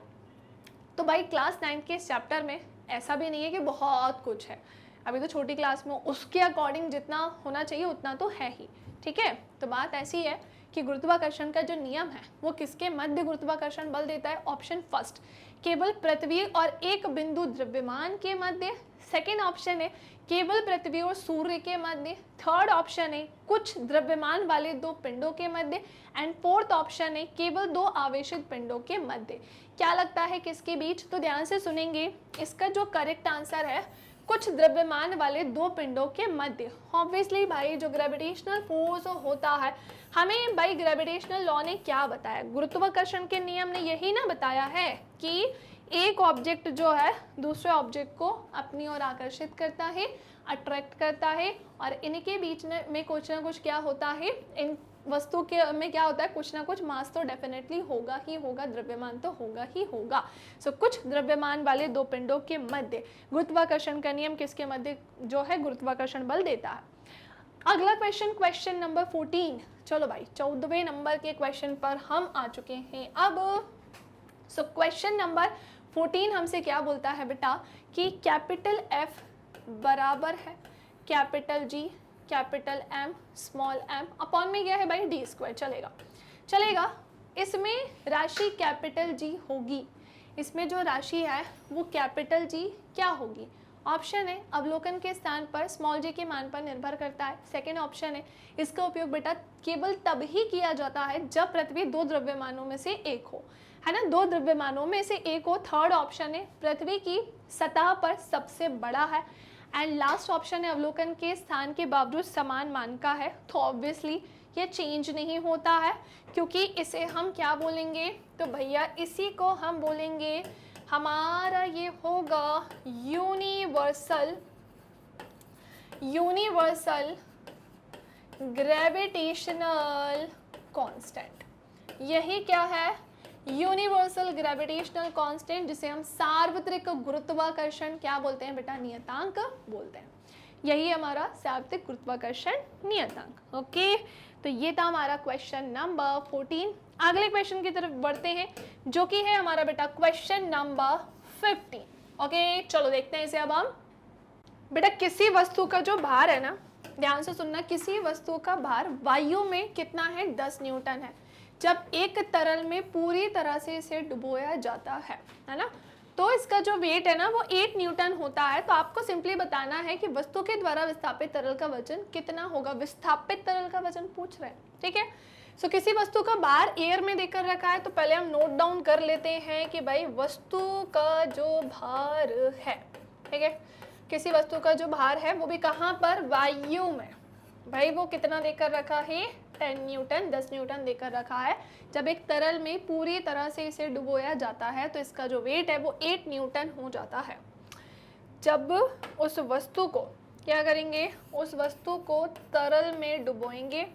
तो भाई क्लास 9 के इस चैप्टर में ऐसा भी नहीं है कि बहुत कुछ है, अभी तो छोटी क्लास में, उसके अकॉर्डिंग जितना होना चाहिए उतना तो है ही। ठीक है, तो बात ऐसी है कि गुरुत्वाकर्षण का जो नियम है वो किसके मध्य गुरुत्वाकर्षण बल देता है? ऑप्शन फर्स्ट, केवल पृथ्वी और एक बिंदु द्रव्यमान के मध्य। सेकेंड ऑप्शन है केवल पृथ्वी और सूर्य के मध्य। थर्ड ऑप्शन है कुछ द्रव्यमान वाले दो पिंडों के मध्य। एंड फोर्थ ऑप्शन है केवल दो आवेशित पिंडों के मध्य। क्या लगता है किसके बीच? तो ध्यान से सुनेंगे, इसका जो करेक्ट आंसर है कुछ द्रव्यमान वाले दो पिंडों के मध्य। ऑब्वियसली भाई जो ग्रेविटेशनल फोर्स होता है, हमें भाई ग्रेविटेशनल लॉ ने क्या बताया? गुरुत्वाकर्षण के नियम ने यही ना बताया है कि एक ऑब्जेक्ट जो है दूसरे ऑब्जेक्ट को अपनी ओर आकर्षित करता है, अट्रैक्ट करता है, और इनके बीच में कुछ ना कुछ क्या होता है, इन वस्तु के में क्या होता है, कुछ ना कुछ मास तो डेफिनेटली होगा ही होगा, द्रव्यमान तो होगा ही होगा। सो कुछ द्रव्यमान वाले दो पिंडों के मध्य गुरुत्वाकर्षण का नियम किसके मध्य जो है गुरुत्वाकर्षण बल देता है। अगला क्वेश्चन, क्वेश्चन नंबर 14। चलो भाई 14वें नंबर के क्वेश्चन पर हम आ चुके हैं अब। सो क्वेश्चन नंबर 14 हमसे क्या बोलता है बेटा कि कैपिटल F बराबर है capital G capital M small m upon में क्या है भाई d स्क्वायर। चलेगा। इसमें राशि कैपिटल G होगी, इसमें जो राशि है वो कैपिटल G क्या होगी? ऑप्शन है अवलोकन के स्थान पर स्मॉल g के मान पर निर्भर करता है। सेकेंड ऑप्शन है इसका उपयोग बेटा केवल तब ही किया जाता है जब पृथ्वी दो द्रव्यमानों में से एक हो, है ना, दो द्रव्यमानों में से एक हो। थर्ड ऑप्शन है पृथ्वी की सतह पर सबसे बड़ा है। एंड लास्ट ऑप्शन है अवलोकन के स्थान के बावजूद समान मान का है। तो ऑब्वियसली ये चेंज नहीं होता है, क्योंकि इसे हम क्या बोलेंगे? तो भैया इसी को हम बोलेंगे, हमारा ये होगा यूनिवर्सल ग्रेविटेशनल कांस्टेंट। यही क्या है? यूनिवर्सल ग्रेविटेशनल कांस्टेंट, जिसे हम सार्वत्रिक गुरुत्वाकर्षण क्या बोलते हैं बेटा? नियतांक बोलते हैं। यही हमारा सार्वत्रिक गुरुत्वाकर्षण नियतांक। ओके, तो ये था हमारा क्वेश्चन नंबर 14। अगले क्वेश्चन की तरफ बढ़ते हैं, जो कि है हमारा बेटा क्वेश्चन नंबर 15। ओके, चलो देखते हैं इसे अब हम। बेटा किसी वस्तु का जो भार है ना, ध्यान से सुनना, किसी वस्तु का भार वायु में कितना है? 10 न्यूटन है। जब एक तरल में पूरी तरह से इसे डुबोया जाता है ना, तो इसका जो वेट है ना वो 8 न्यूटन होता है। तो आपको सिंपली बताना है कि वस्तु के द्वारा विस्थापित तरल का वजन कितना होगा। विस्थापित तरल का वजन पूछ रहे हैं, ठीक है। सो किसी वस्तु का भार एयर में देकर रखा है, तो पहले हम नोट डाउन कर लेते हैं कि भाई वस्तु का जो भार है, ठीक है, किसी वस्तु का जो भार है वो भी कहाँ पर? वायु में। भाई वो कितना देकर रखा है? 10 न्यूटन, 10 न्यूटन देकर रखा है। जब एक तरल में पूरी तरह से इसे डुबोया जाता है तो इसका जो वेट है वो 8 न्यूटन हो जाता है। जब उस वस्तु को क्या करेंगे? उस वस्तु को तरल में डुबोएंगे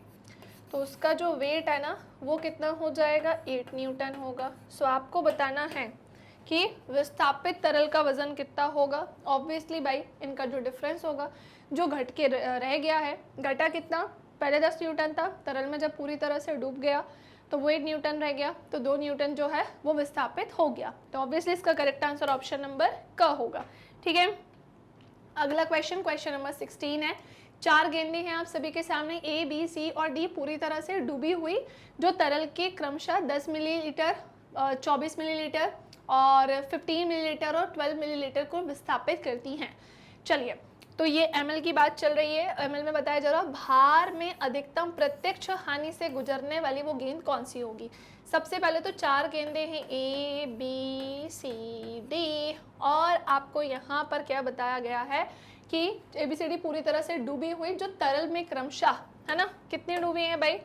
तो उसका जो वेट है ना वो कितना हो जाएगा? 8 न्यूटन होगा। सो आपको बताना है कि विस्थापित तरल का वजन कितना होगा। ऑब्वियसली भाई इनका जो डिफरेंस होगा, जो घट के रह गया है, घटा कितना, पहले 10 न्यूटन था, तरल में जब पूरी तरह से डूब गया तो वो 8 न्यूटन रह गया, तो 2 न्यूटन जो है वो विस्थापित हो गया। तो ऑब्वियसली इसका करेक्ट आंसर ऑप्शन नंबर क होगा। ठीक है, अगला क्वेश्चन, क्वेश्चन नंबर 16 है। 4 गेंदें हैं आप सभी के सामने, ए बी सी और डी पूरी तरह से डूबी हुई, जो तरल के क्रमशः 10 मिलीलीटर, 24 मिलीलीटर और 15 मिलीलीटर और 12 मिलीलीटर को विस्थापित करती हैं। चलिए, तो ये ml की बात चल रही है। ml में बताया जा रहा है भार में अधिकतम प्रत्यक्ष हानि से गुजरने वाली वो गेंद कौन सी होगी। सबसे पहले तो 4 गेंदें हैं, ए बी सी डी, और आपको यहाँ पर क्या बताया गया है कि ए बी सी डी पूरी तरह से डूबी हुई, जो तरल में क्रमशः, है ना, कितनी डूबी हैं भाई।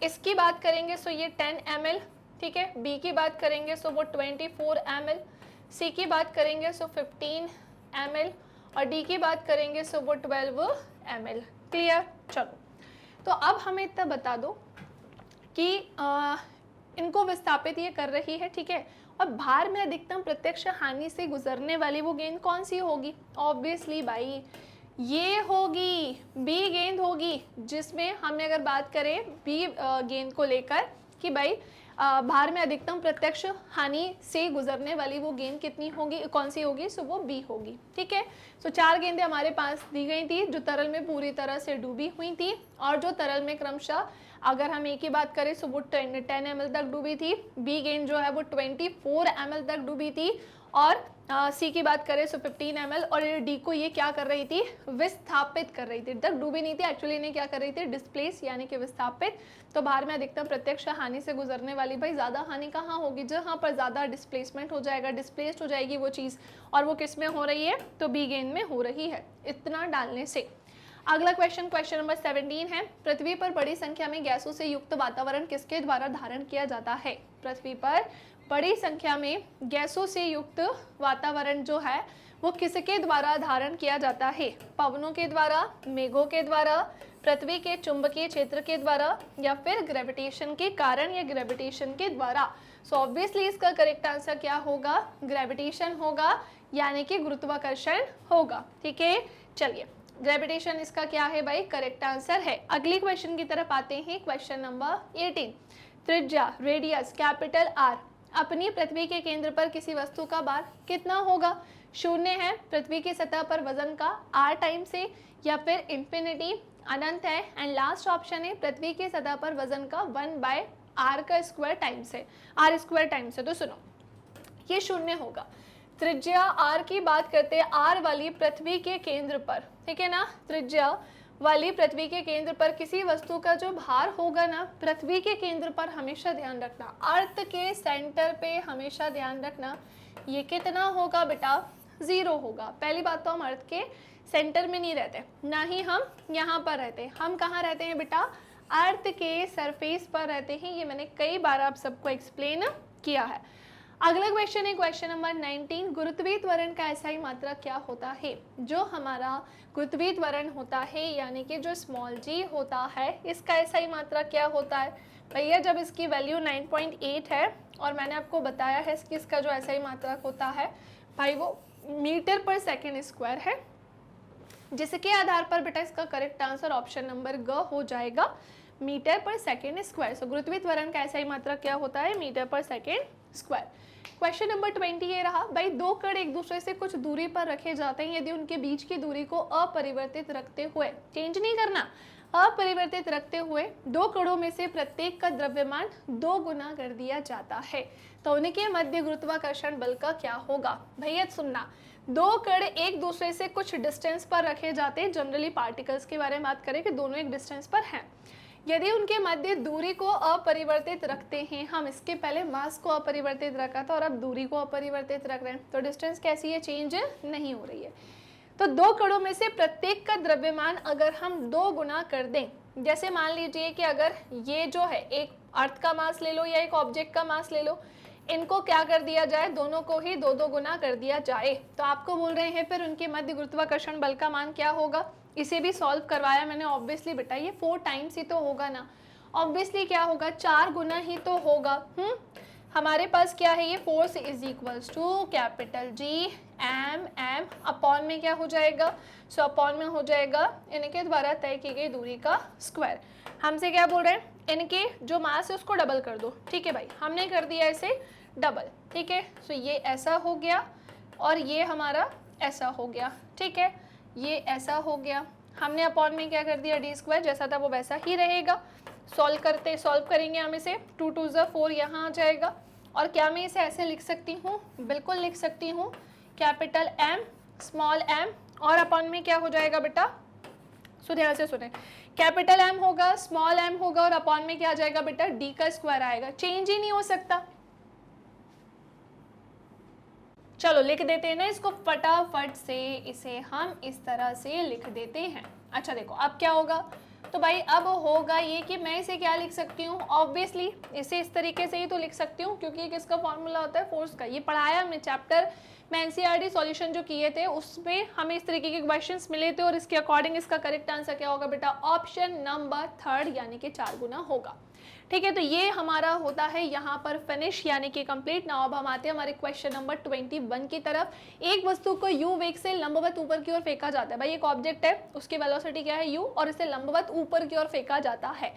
इसकी बात करेंगे सो ये 10 ml, ठीक है। बी की बात करेंगे सो वो 24 ml, सी की बात करेंगे सो 15 ml, और डी की बात करेंगे सो वो 12 ml। क्लियर। चलो, तो अब हमें इतना बता दो कि इनको विस्थापित ये कर रही है, ठीक है, और भार में अधिकतम प्रत्यक्ष हानि से गुजरने वाली वो गेंद कौन सी होगी। ऑब्वियसली भाई ये होगी, बी गेंद होगी, जिसमें हमने अगर बात करें बी गेंद को लेकर कि भाई भार में अधिकतम प्रत्यक्ष हानि से गुजरने वाली वो गेंद कितनी होगी, कौन सी होगी, सो वो बी होगी। ठीक है, सो 4 गेंदें हमारे पास दी गई थी, जो तरल में पूरी तरह से डूबी हुई थी, और जो तरल में क्रमशः, अगर हम ए की बात करें सो वो 10 ml तक डूबी थी, बी गेंद जो है वो 24 ml तक डूबी थी, और सी की बात करें सो 15 ml, और डी को ये क्या कर रही थी, विस्थापित कर रही थी। तक डूबी नहीं थी, एक्चुअली इन्हें क्या कर रही थी, डिस्प्लेस यानी कि विस्थापित। तो भार में अधिकतम प्रत्यक्ष हानि से गुजरने वाली, भाई ज़्यादा हानि कहाँ होगी, जहाँ पर ज़्यादा डिस्प्लेसमेंट हो जाएगा, डिस्प्लेस्ड हो जाएगी वो चीज़, और वो किस में हो रही है, तो बी गेंद में हो रही है, इतना डालने से। अगला क्वेश्चन, क्वेश्चन नंबर 17 है। पृथ्वी पर बड़ी संख्या में गैसों से युक्त वातावरण किसके द्वारा धारण किया जाता है। पृथ्वी पर बड़ी संख्या में गैसों से युक्त वातावरण जो है वो किसके द्वारा धारण किया जाता है। पवनों के द्वारा, मेघों के द्वारा, पृथ्वी के चुंबकीय क्षेत्र के द्वारा, या फिर ग्रेविटेशन के कारण या ग्रेविटेशन के द्वारा। सो ऑब्वियसली इसका करेक्ट आंसर क्या होगा, ग्रेविटेशन होगा, यानी कि गुरुत्वाकर्षण होगा। ठीक है, चलिए, ग्रेविटेशन इसका क्या है भाई, करेक्ट आंसर है। अगली क्वेश्चन की तरफ आते हैं, क्वेश्चन नंबर 18। त्रिज्या, रेडियस कैपिटल आर अपनी पृथ्वी के केंद्र पर किसी वस्तु का भार कितना होगा। 0 है पृथ्वी की सतह पर वजन का आर टाइम से, या फिर इंफिनिटी अनंत है, एंड लास्ट ऑप्शन है पृथ्वी की सतह पर वजन का 1/r का स्क्वायर टाइम से, आर स्क्वायर टाइम से। तो सुनो, ये 0 होगा। त्रिज्या आर की बात करते हैं, आर वाली पृथ्वी के केंद्र पर, ठीक है ना, त्रिज्या वाली पृथ्वी के केंद्र पर किसी वस्तु का जो भार होगा ना, पृथ्वी के केंद्र पर हमेशा ध्यान रखना, अर्थ के सेंटर पे हमेशा ध्यान रखना, ये कितना होगा बेटा, 0 होगा। पहली बात तो हम अर्थ के सेंटर में नहीं रहते, ना ही हम यहाँ पर रहते, हम कहाँ रहते हैं बेटा, अर्थ के सरफेस पर रहते हैं। ये मैंने कई बार आप सबको एक्सप्लेन किया है। अगला क्वेश्चन है, क्वेश्चन नंबर 19। गुरुत्वीय त्वरण का एसआई मात्रा क्या होता है। जो हमारा गुरुत्वीय त्वरण होता है, यानी कि जो स्मॉल जी होता है, इसका एसआई मात्रा क्या होता है भैया। जब इसकी वैल्यू 9.8 है, और मैंने आपको बताया है कि इसका जो एसआई मात्रा होता है भाई वो मीटर पर सेकेंड स्क्वायर है, जिसके आधार पर बेटा इसका करेक्ट आंसर ऑप्शन नंबर ग हो जाएगा, मीटर पर सेकेंड स्क्वायर। सो गुरुत्वीय त्वरण का एसआई मात्रा क्या होता है, मीटर पर सेकेंड स्क्वायर। क्वेश्चन नंबर 20 ये रहा, भाई 2 कण एक दूसरे से कुछ दूरी पर रखे जाते हैं, यदि उनके बीच की दूरी को अपरिवर्तित रखते हुए, चेंज नहीं करना, अपरिवर्तित रखते हुए 2 कणों में से प्रत्येक का द्रव्यमान 2 गुना कर दिया जाता है, तो उनके मध्य गुरुत्वाकर्षण बल का क्या होगा। भैया सुनना, 2 कण एक दूसरे से कुछ डिस्टेंस पर रखे जाते हैं, जनरली पार्टिकल्स के बारे में बात करें कि दोनों एक डिस्टेंस पर हैं, यदि उनके मध्य दूरी को अपरिवर्तित रखते हैं, हम इसके पहले मास को अपरिवर्तित रखा था और अब दूरी को अपरिवर्तित रख रहे हैं, तो डिस्टेंस कैसी है, चेंज नहीं हो रही है। तो 2 कणों में से प्रत्येक का द्रव्यमान अगर हम 2 गुना कर दें, जैसे मान लीजिए कि अगर ये जो है एक अर्थ का मास ले लो या एक ऑब्जेक्ट का मास ले लो, इनको क्या कर दिया जाए, दोनों को ही 2-2 गुना कर दिया जाए, तो आपको बोल रहे हैं फिर उनके मध्य गुरुत्वाकर्षण बल का मान क्या होगा। इसे भी सॉल्व करवाया मैंने, ऑब्वियसली बेटा ये 4 टाइम्स ही तो होगा ना, ऑब्वियसली क्या होगा, 4 गुना ही तो होगा। हमारे पास क्या है, ये force is equals to capital G M M upon में क्या हो जाएगा, सो अपॉन में हो जाएगा इनके द्वारा तय की गई दूरी का स्क्वायर। हमसे क्या बोल रहे हैं, इनके जो मास है उसको डबल कर दो, ठीक है भाई, हमने कर दिया इसे डबल, ठीक है। सो ये ऐसा हो गया और ये हमारा ऐसा हो गया, ठीक है, ये ऐसा हो गया। हमने अपॉन में क्या कर दिया, डी स्क्वायर जैसा था वो वैसा ही रहेगा। सॉल्व करेंगे हम इसे, 2 2 ज़ा 4 यहाँ आ जाएगा। और क्या मैं इसे ऐसे लिख सकती हूँ, बिल्कुल लिख सकती हूँ, कैपिटल एम स्मॉल एम और अपॉन में क्या हो जाएगा बेटा, सो ध्यान से सुने, कैपिटल एम होगा स्मॉल एम होगा और अपॉन में क्या आ जाएगा बेटा, डी का स्क्वायर आएगा, चेंज ही नहीं हो सकता। चलो लिख देते हैं ना इसको फटाफट से, इसे हम इस तरह से लिख देते हैं। अच्छा देखो अब क्या होगा, तो भाई अब होगा ये कि मैं इसे क्या लिख सकती हूँ, ऑब्वियसली इसे इस तरीके से ही तो लिख सकती हूँ क्योंकि एक इसका फॉर्मूला होता है फोर्स का, ये पढ़ाया हमने चैप्टर में, एनसीईआरटी सॉल्यूशन जो किए थे उसमें हमें इस तरीके के क्वेश्चंस मिले थे और इसके अकॉर्डिंग इसका करेक्ट आंसर क्या होगा बेटा, ऑप्शन नंबर 3 यानी कि 4 गुना होगा, ठीक है। तो ये हमारा होता है यहाँ पर फिनिश यानी कि कंप्लीट। नाउ अब हम आते हैं हमारे क्वेश्चन नंबर 21 की तरफ। एक वस्तु को u वेग से लंबवत ऊपर की ओर फेंका जाता है, भाई एक ऑब्जेक्ट है उसकी वेलोसिटी क्या है u और इसे लंबवत ऊपर की ओर फेंका जाता है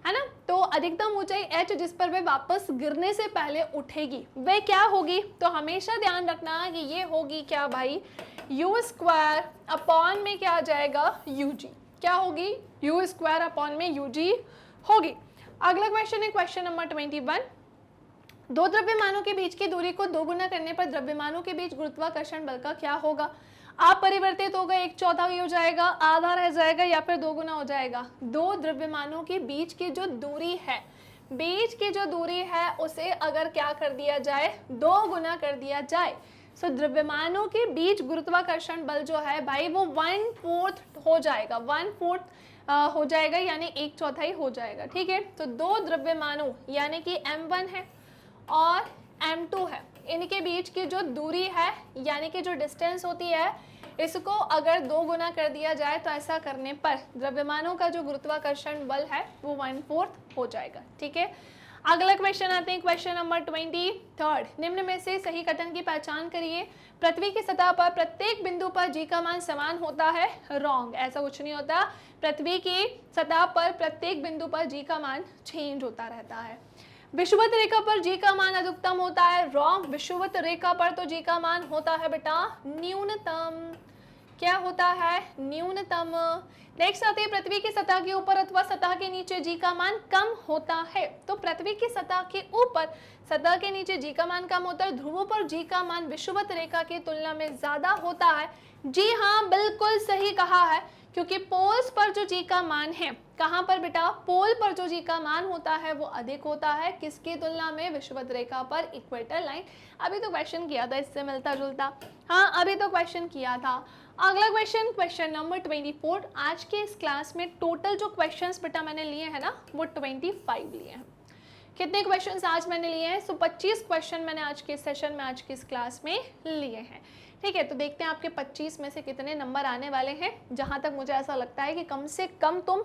ना। तो अधिकतम ऊंचाई h जिस पर वह वापस गिरने से पहले उठेगी वह क्या होगी, तो हमेशा ध्यान रखना कि ये होगी क्या भाई, u स्क्वायर अपॉन में क्या आ जाएगा ug, क्या होगी u स्क्वायर अपॉन में ug होगी। अगला क्वेश्चन है क्वेश्चन नंबर 21। दो द्रव्यमानों के बीच की दूरी को 2 गुना करने पर द्रव्यमानों के बीच गुरुत्वाकर्षण बल का क्या होगा। अपरिवर्तित होगा, 1/4 ही हो जाएगा, आधा रह जाएगा या फिर 2 गुना हो जाएगा। दो द्रव्यमानों के बीच की जो दूरी है, बीच की जो दूरी है उसे अगर क्या कर दिया जाए, 2 गुना कर दिया जाए, सो द्रव्यमानों के बीच गुरुत्वाकर्षण बल जो है भाई वो 1/4 हो जाएगा, 1/4 हो जाएगा यानी 1/4 हो जाएगा, ठीक है। तो दो द्रव्यमानों यानी कि m1 है और m2 है, इनके बीच की जो दूरी है यानी कि जो डिस्टेंस होती है, इसको अगर 2 गुना कर दिया जाए तो ऐसा करने पर द्रव्यमानों का जो गुरुत्वाकर्षण बल है वो 1/4 हो जाएगा, ठीक है। अगला क्वेश्चन आते हैं क्वेश्चन नंबर 23। निम्न में से सही कथन की पहचान करिए। पृथ्वी की सतह पर प्रत्येक बिंदु पर जी का मान समान होता है, रॉन्ग, ऐसा कुछ नहीं होता। पृथ्वी की सतह पर प्रत्येक बिंदु पर जी का मान चेंज होता रहता है। विषुवत रेखा पर जी का मान अधिकतम होता है, रॉन्ग, विषुवत रेखा पर तो जी का मान होता है बेटा न्यूनतम, क्या होता है, न्यूनतम। नेक्स्ट आती है पृथ्वी की सतह के ऊपर अथवा सतह के नीचे जी का मान कम होता है। तो पृथ्वी की सतह के ऊपर, सतह के नीचे जी का मान कम होता है, ध्रुवों पर जी का मान विषुवत रेखा की तुलना में ज्यादा होता है। जी हाँ, बिल्कुल सही कहा है, क्योंकि पोल्स पर जो जी का मान है, कहाँ पर बेटा, पोल पर जो जी का मान होता है वो अधिक होता है, किसकी तुलना में, विषुवत रेखा पर, इक्वेटर लाइन। अभी तो क्वेश्चन किया था इससे मिलता जुलता, हाँ अभी तो क्वेश्चन किया था। अगला क्वेश्चन, क्वेश्चन नंबर 24। आज के इस क्लास में टोटल जो क्वेश्चंस बेटा मैंने लिए हैं ना वो 25 लिए हैं। कितने क्वेश्चंस आज मैंने लिए हैं, सो 25 क्वेश्चन मैंने आज के सेशन में, आज की इस क्लास में लिए हैं, ठीक है। तो देखते हैं आपके 25 में से कितने नंबर आने वाले हैं। जहां तक मुझे ऐसा लगता है कि कम से कम तुम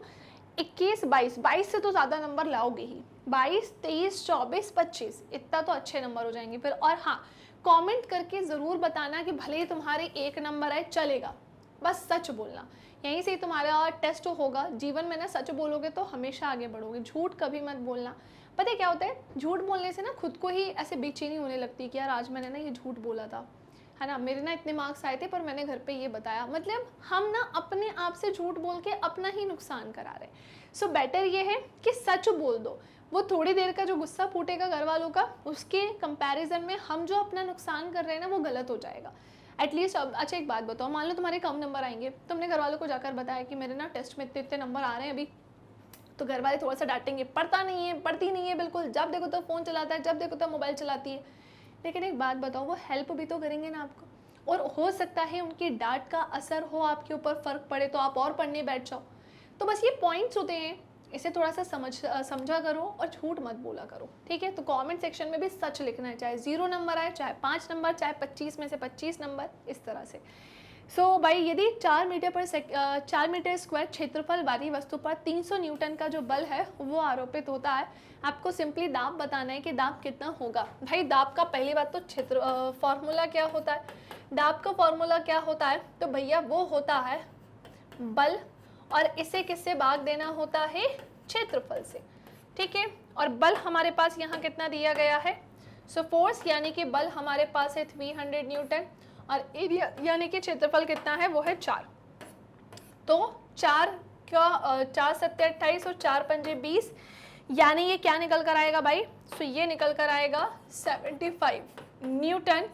21, 22 से तो ज़्यादा नंबर लाओगे ही, 22, 23, 24, 25 इतना तो अच्छे नंबर हो जाएंगे फिर। और हाँ, कमेंट करके ज़रूर बताना कि भले ही तुम्हारे 1 नंबर आए चलेगा, बस सच बोलना, यहीं से ही तुम्हारा टेस्ट होगा। जीवन में ना सच बोलोगे तो हमेशा आगे बढ़ोगे, झूठ कभी मत बोलना। पता है क्या होता है, झूठ बोलने से ना खुद को ही ऐसे बेचैनी होने लगती है कि यार आज मैंने ना ये झूठ बोला था, है ना, मेरे ना इतने मार्क्स आए थे पर मैंने घर पे ये बताया, मतलब हम ना अपने आप से झूठ बोल के अपना ही नुकसान करा रहे। सो बेटर ये है कि सच बोल दो, वो थोड़ी देर का जो गुस्सा फूटेगा घर वालों का, उसके कंपैरिजन में हम जो अपना नुकसान कर रहे हैं ना वो गलत हो जाएगा एटलीस्ट। अच्छा एक बात बताओ, मान लो तुम्हारे कम नंबर आएंगे, तुमने घर वालों को जाकर बताया कि मेरे ना टेस्ट में इतने इतने नंबर आ रहे हैं अभी, तो घर वाले थोड़ा सा डांटेंगे, पढ़ता नहीं है, पढ़ती नहीं है बिल्कुल, जब देखो तो फ़ोन चलाता है, जब देखो तो मोबाइल चलाती है। लेकिन एक बात बताओ, वो हेल्प भी तो करेंगे ना आपको, और हो सकता है उनकी डांट का असर हो आपके ऊपर, फ़र्क पड़े तो आप और पढ़ने बैठ जाओ। तो बस ये पॉइंट्स होते हैं, इसे थोड़ा सा समझा करो और झूठ मत बोला करो, ठीक है। तो कमेंट सेक्शन में भी सच लिखना है, चाहे 0 नंबर आए, चाहे 5 नंबर, चाहे 25 में से 25 नंबर, इस तरह से। सो भाई यदि 4 मीटर स्क्वायर क्षेत्रफल वाली वस्तु पर 300 न्यूटन का जो बल है वो आरोपित होता है, आपको सिंपली दाब बताना है कि दाब कितना होगा। भाई दाब का पहली बात तो फॉर्मूला क्या होता है, दाब का फॉर्मूला क्या होता है, तो भैया वो होता है बल और इसे किससे भाग देना होता है, क्षेत्रफल से, ठीक है। और बल हमारे पास यहाँ कितना दिया गया है, सो फोर्स यानी कि बल हमारे पास है 300 न्यूटन और एरिया यानी कि क्षेत्रफल कितना है वो है 4। तो 4 सत्ते 28 और 4 पंजे 20, यानी ये क्या निकल कर आएगा भाई, सो ये निकल कर आएगा 75 न्यूटन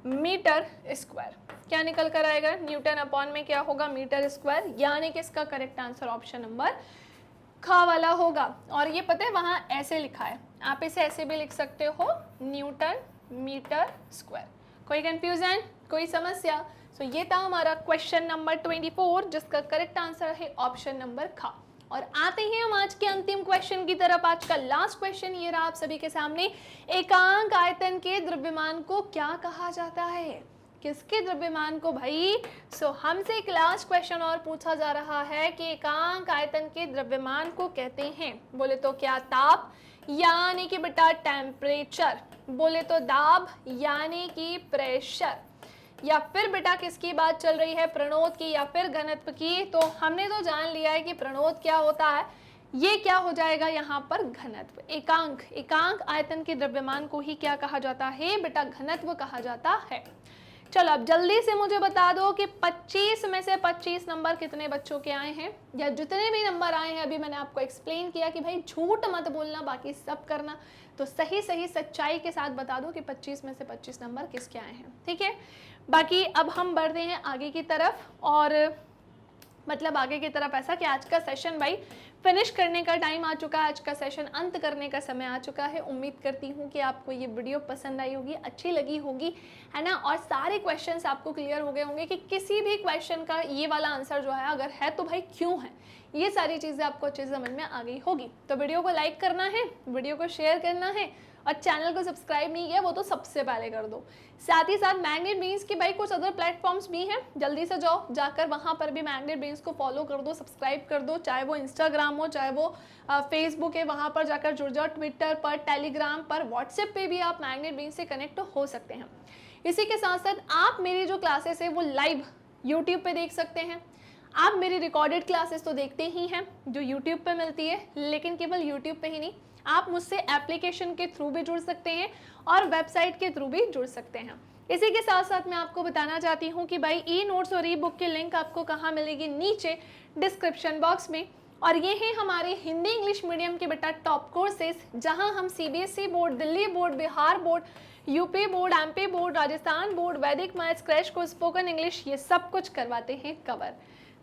मीटर स्क्वायर। क्या निकल कर आएगा, न्यूटन अपॉन में क्या होगा, मीटर स्क्वायर, यानी कि इसका करेक्ट आंसर ऑप्शन नंबर ख वाला होगा। और ये पता है वहाँ ऐसे लिखा है, आप इसे ऐसे भी लिख सकते हो, न्यूटन मीटर स्क्वायर। कोई कंफ्यूजन, कोई समस्या? सो ये था हमारा क्वेश्चन नंबर 24 जिसका करेक्ट आंसर है ऑप्शन नंबर ख। और आते हैं हम आज के अंतिम क्वेश्चन की तरफ। आज का लास्ट क्वेश्चन ये रहा आप सभी के सामने, एकांक आयतन के द्रव्यमान को क्या कहा जाता है, किसके द्रव्यमान को भाई। सो हमसे एक लास्ट क्वेश्चन और पूछा जा रहा है कि एकांक आयतन के द्रव्यमान को कहते हैं, बोले तो क्या ताप यानी कि बेटा टेम्परेचर, बोले तो दाब यानी कि प्रेशर, या फिर बेटा किसकी बात चल रही है, प्रणोद की या फिर घनत्व की। तो हमने तो जान लिया है कि प्रणोद क्या होता है, ये क्या हो जाएगा यहाँ पर घनत्व। एकांक आयतन के द्रव्यमान को ही क्या कहा जाता है बेटा, घनत्व कहा जाता है। चलो अब जल्दी से मुझे बता दो कि 25 में से 25 नंबर कितने बच्चों के आए हैं, या जितने भी नंबर आए हैं। अभी मैंने आपको एक्सप्लेन किया कि भाई झूठ मत बोलना, बाकी सब करना, तो सही सही सच्चाई के साथ बता दो कि 25 में से 25 नंबर किसके आए हैं, ठीक है। बाकी अब हम बढ़ते हैं आगे की तरफ, और मतलब आगे की तरफ ऐसा कि आज का सेशन भाई फिनिश करने का टाइम आ चुका है, आज का सेशन अंत करने का समय आ चुका है। उम्मीद करती हूँ कि आपको ये वीडियो पसंद आई होगी, अच्छी लगी होगी, है ना, और सारे क्वेश्चंस आपको क्लियर हो गए होंगे कि किसी भी क्वेश्चन का ये वाला आंसर जो है अगर है तो भाई क्यों है, ये सारी चीज़ें आपको अच्छे से समझ में आ गई होगी। तो वीडियो को लाइक करना है, वीडियो को शेयर करना है, और चैनल को सब्सक्राइब नहीं किया वो तो सबसे पहले कर दो। साथ ही साथ मैग्नेट ब्रेन्स की भाई कुछ अदर प्लेटफॉर्म्स भी हैं, जल्दी से जाओ, जाकर वहाँ पर भी मैग्नेट ब्रेन्स को फॉलो कर दो, सब्सक्राइब कर दो, चाहे वो इंस्टाग्राम हो, चाहे वो फेसबुक है, वहाँ पर जाकर जुड़ जाओ, ट्विटर पर, टेलीग्राम पर, व्हाट्सएप पे भी आप मैग्नेट ब्रेन्स से कनेक्ट हो सकते हैं। इसी के साथ साथ आप मेरी जो क्लासेस है वो लाइव यूट्यूब पे देख सकते हैं। आप मेरी रिकॉर्डेड क्लासेस तो देखते ही हैं जो यूट्यूब पे मिलती है, लेकिन केवल यूट्यूब पे ही नहीं, आप मुझसे एप्लीकेशन के थ्रू भी जुड़ सकते हैं और वेबसाइट के थ्रू भी जुड़ सकते हैं। इसी के साथ साथ मैं आपको बताना चाहती हूँ कि भाई ई नोट्स और ई बुक की लिंक आपको कहाँ मिलेगी, नीचे डिस्क्रिप्शन बॉक्स में। और ये है हमारे हिंदी इंग्लिश मीडियम के बेटा टॉप कोर्सेज, जहाँ हम CBSE board, Delhi board, Bihar board, UP board, MP board, Rajasthan board, Vedic maths, crash course, spoken English, ये सब कुछ करवाते हैं कवर।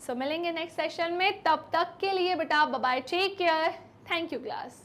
सो मिलेंगे नेक्स्ट सेशन में, तब तक के लिए बेटा bye bye, take care, thank you class.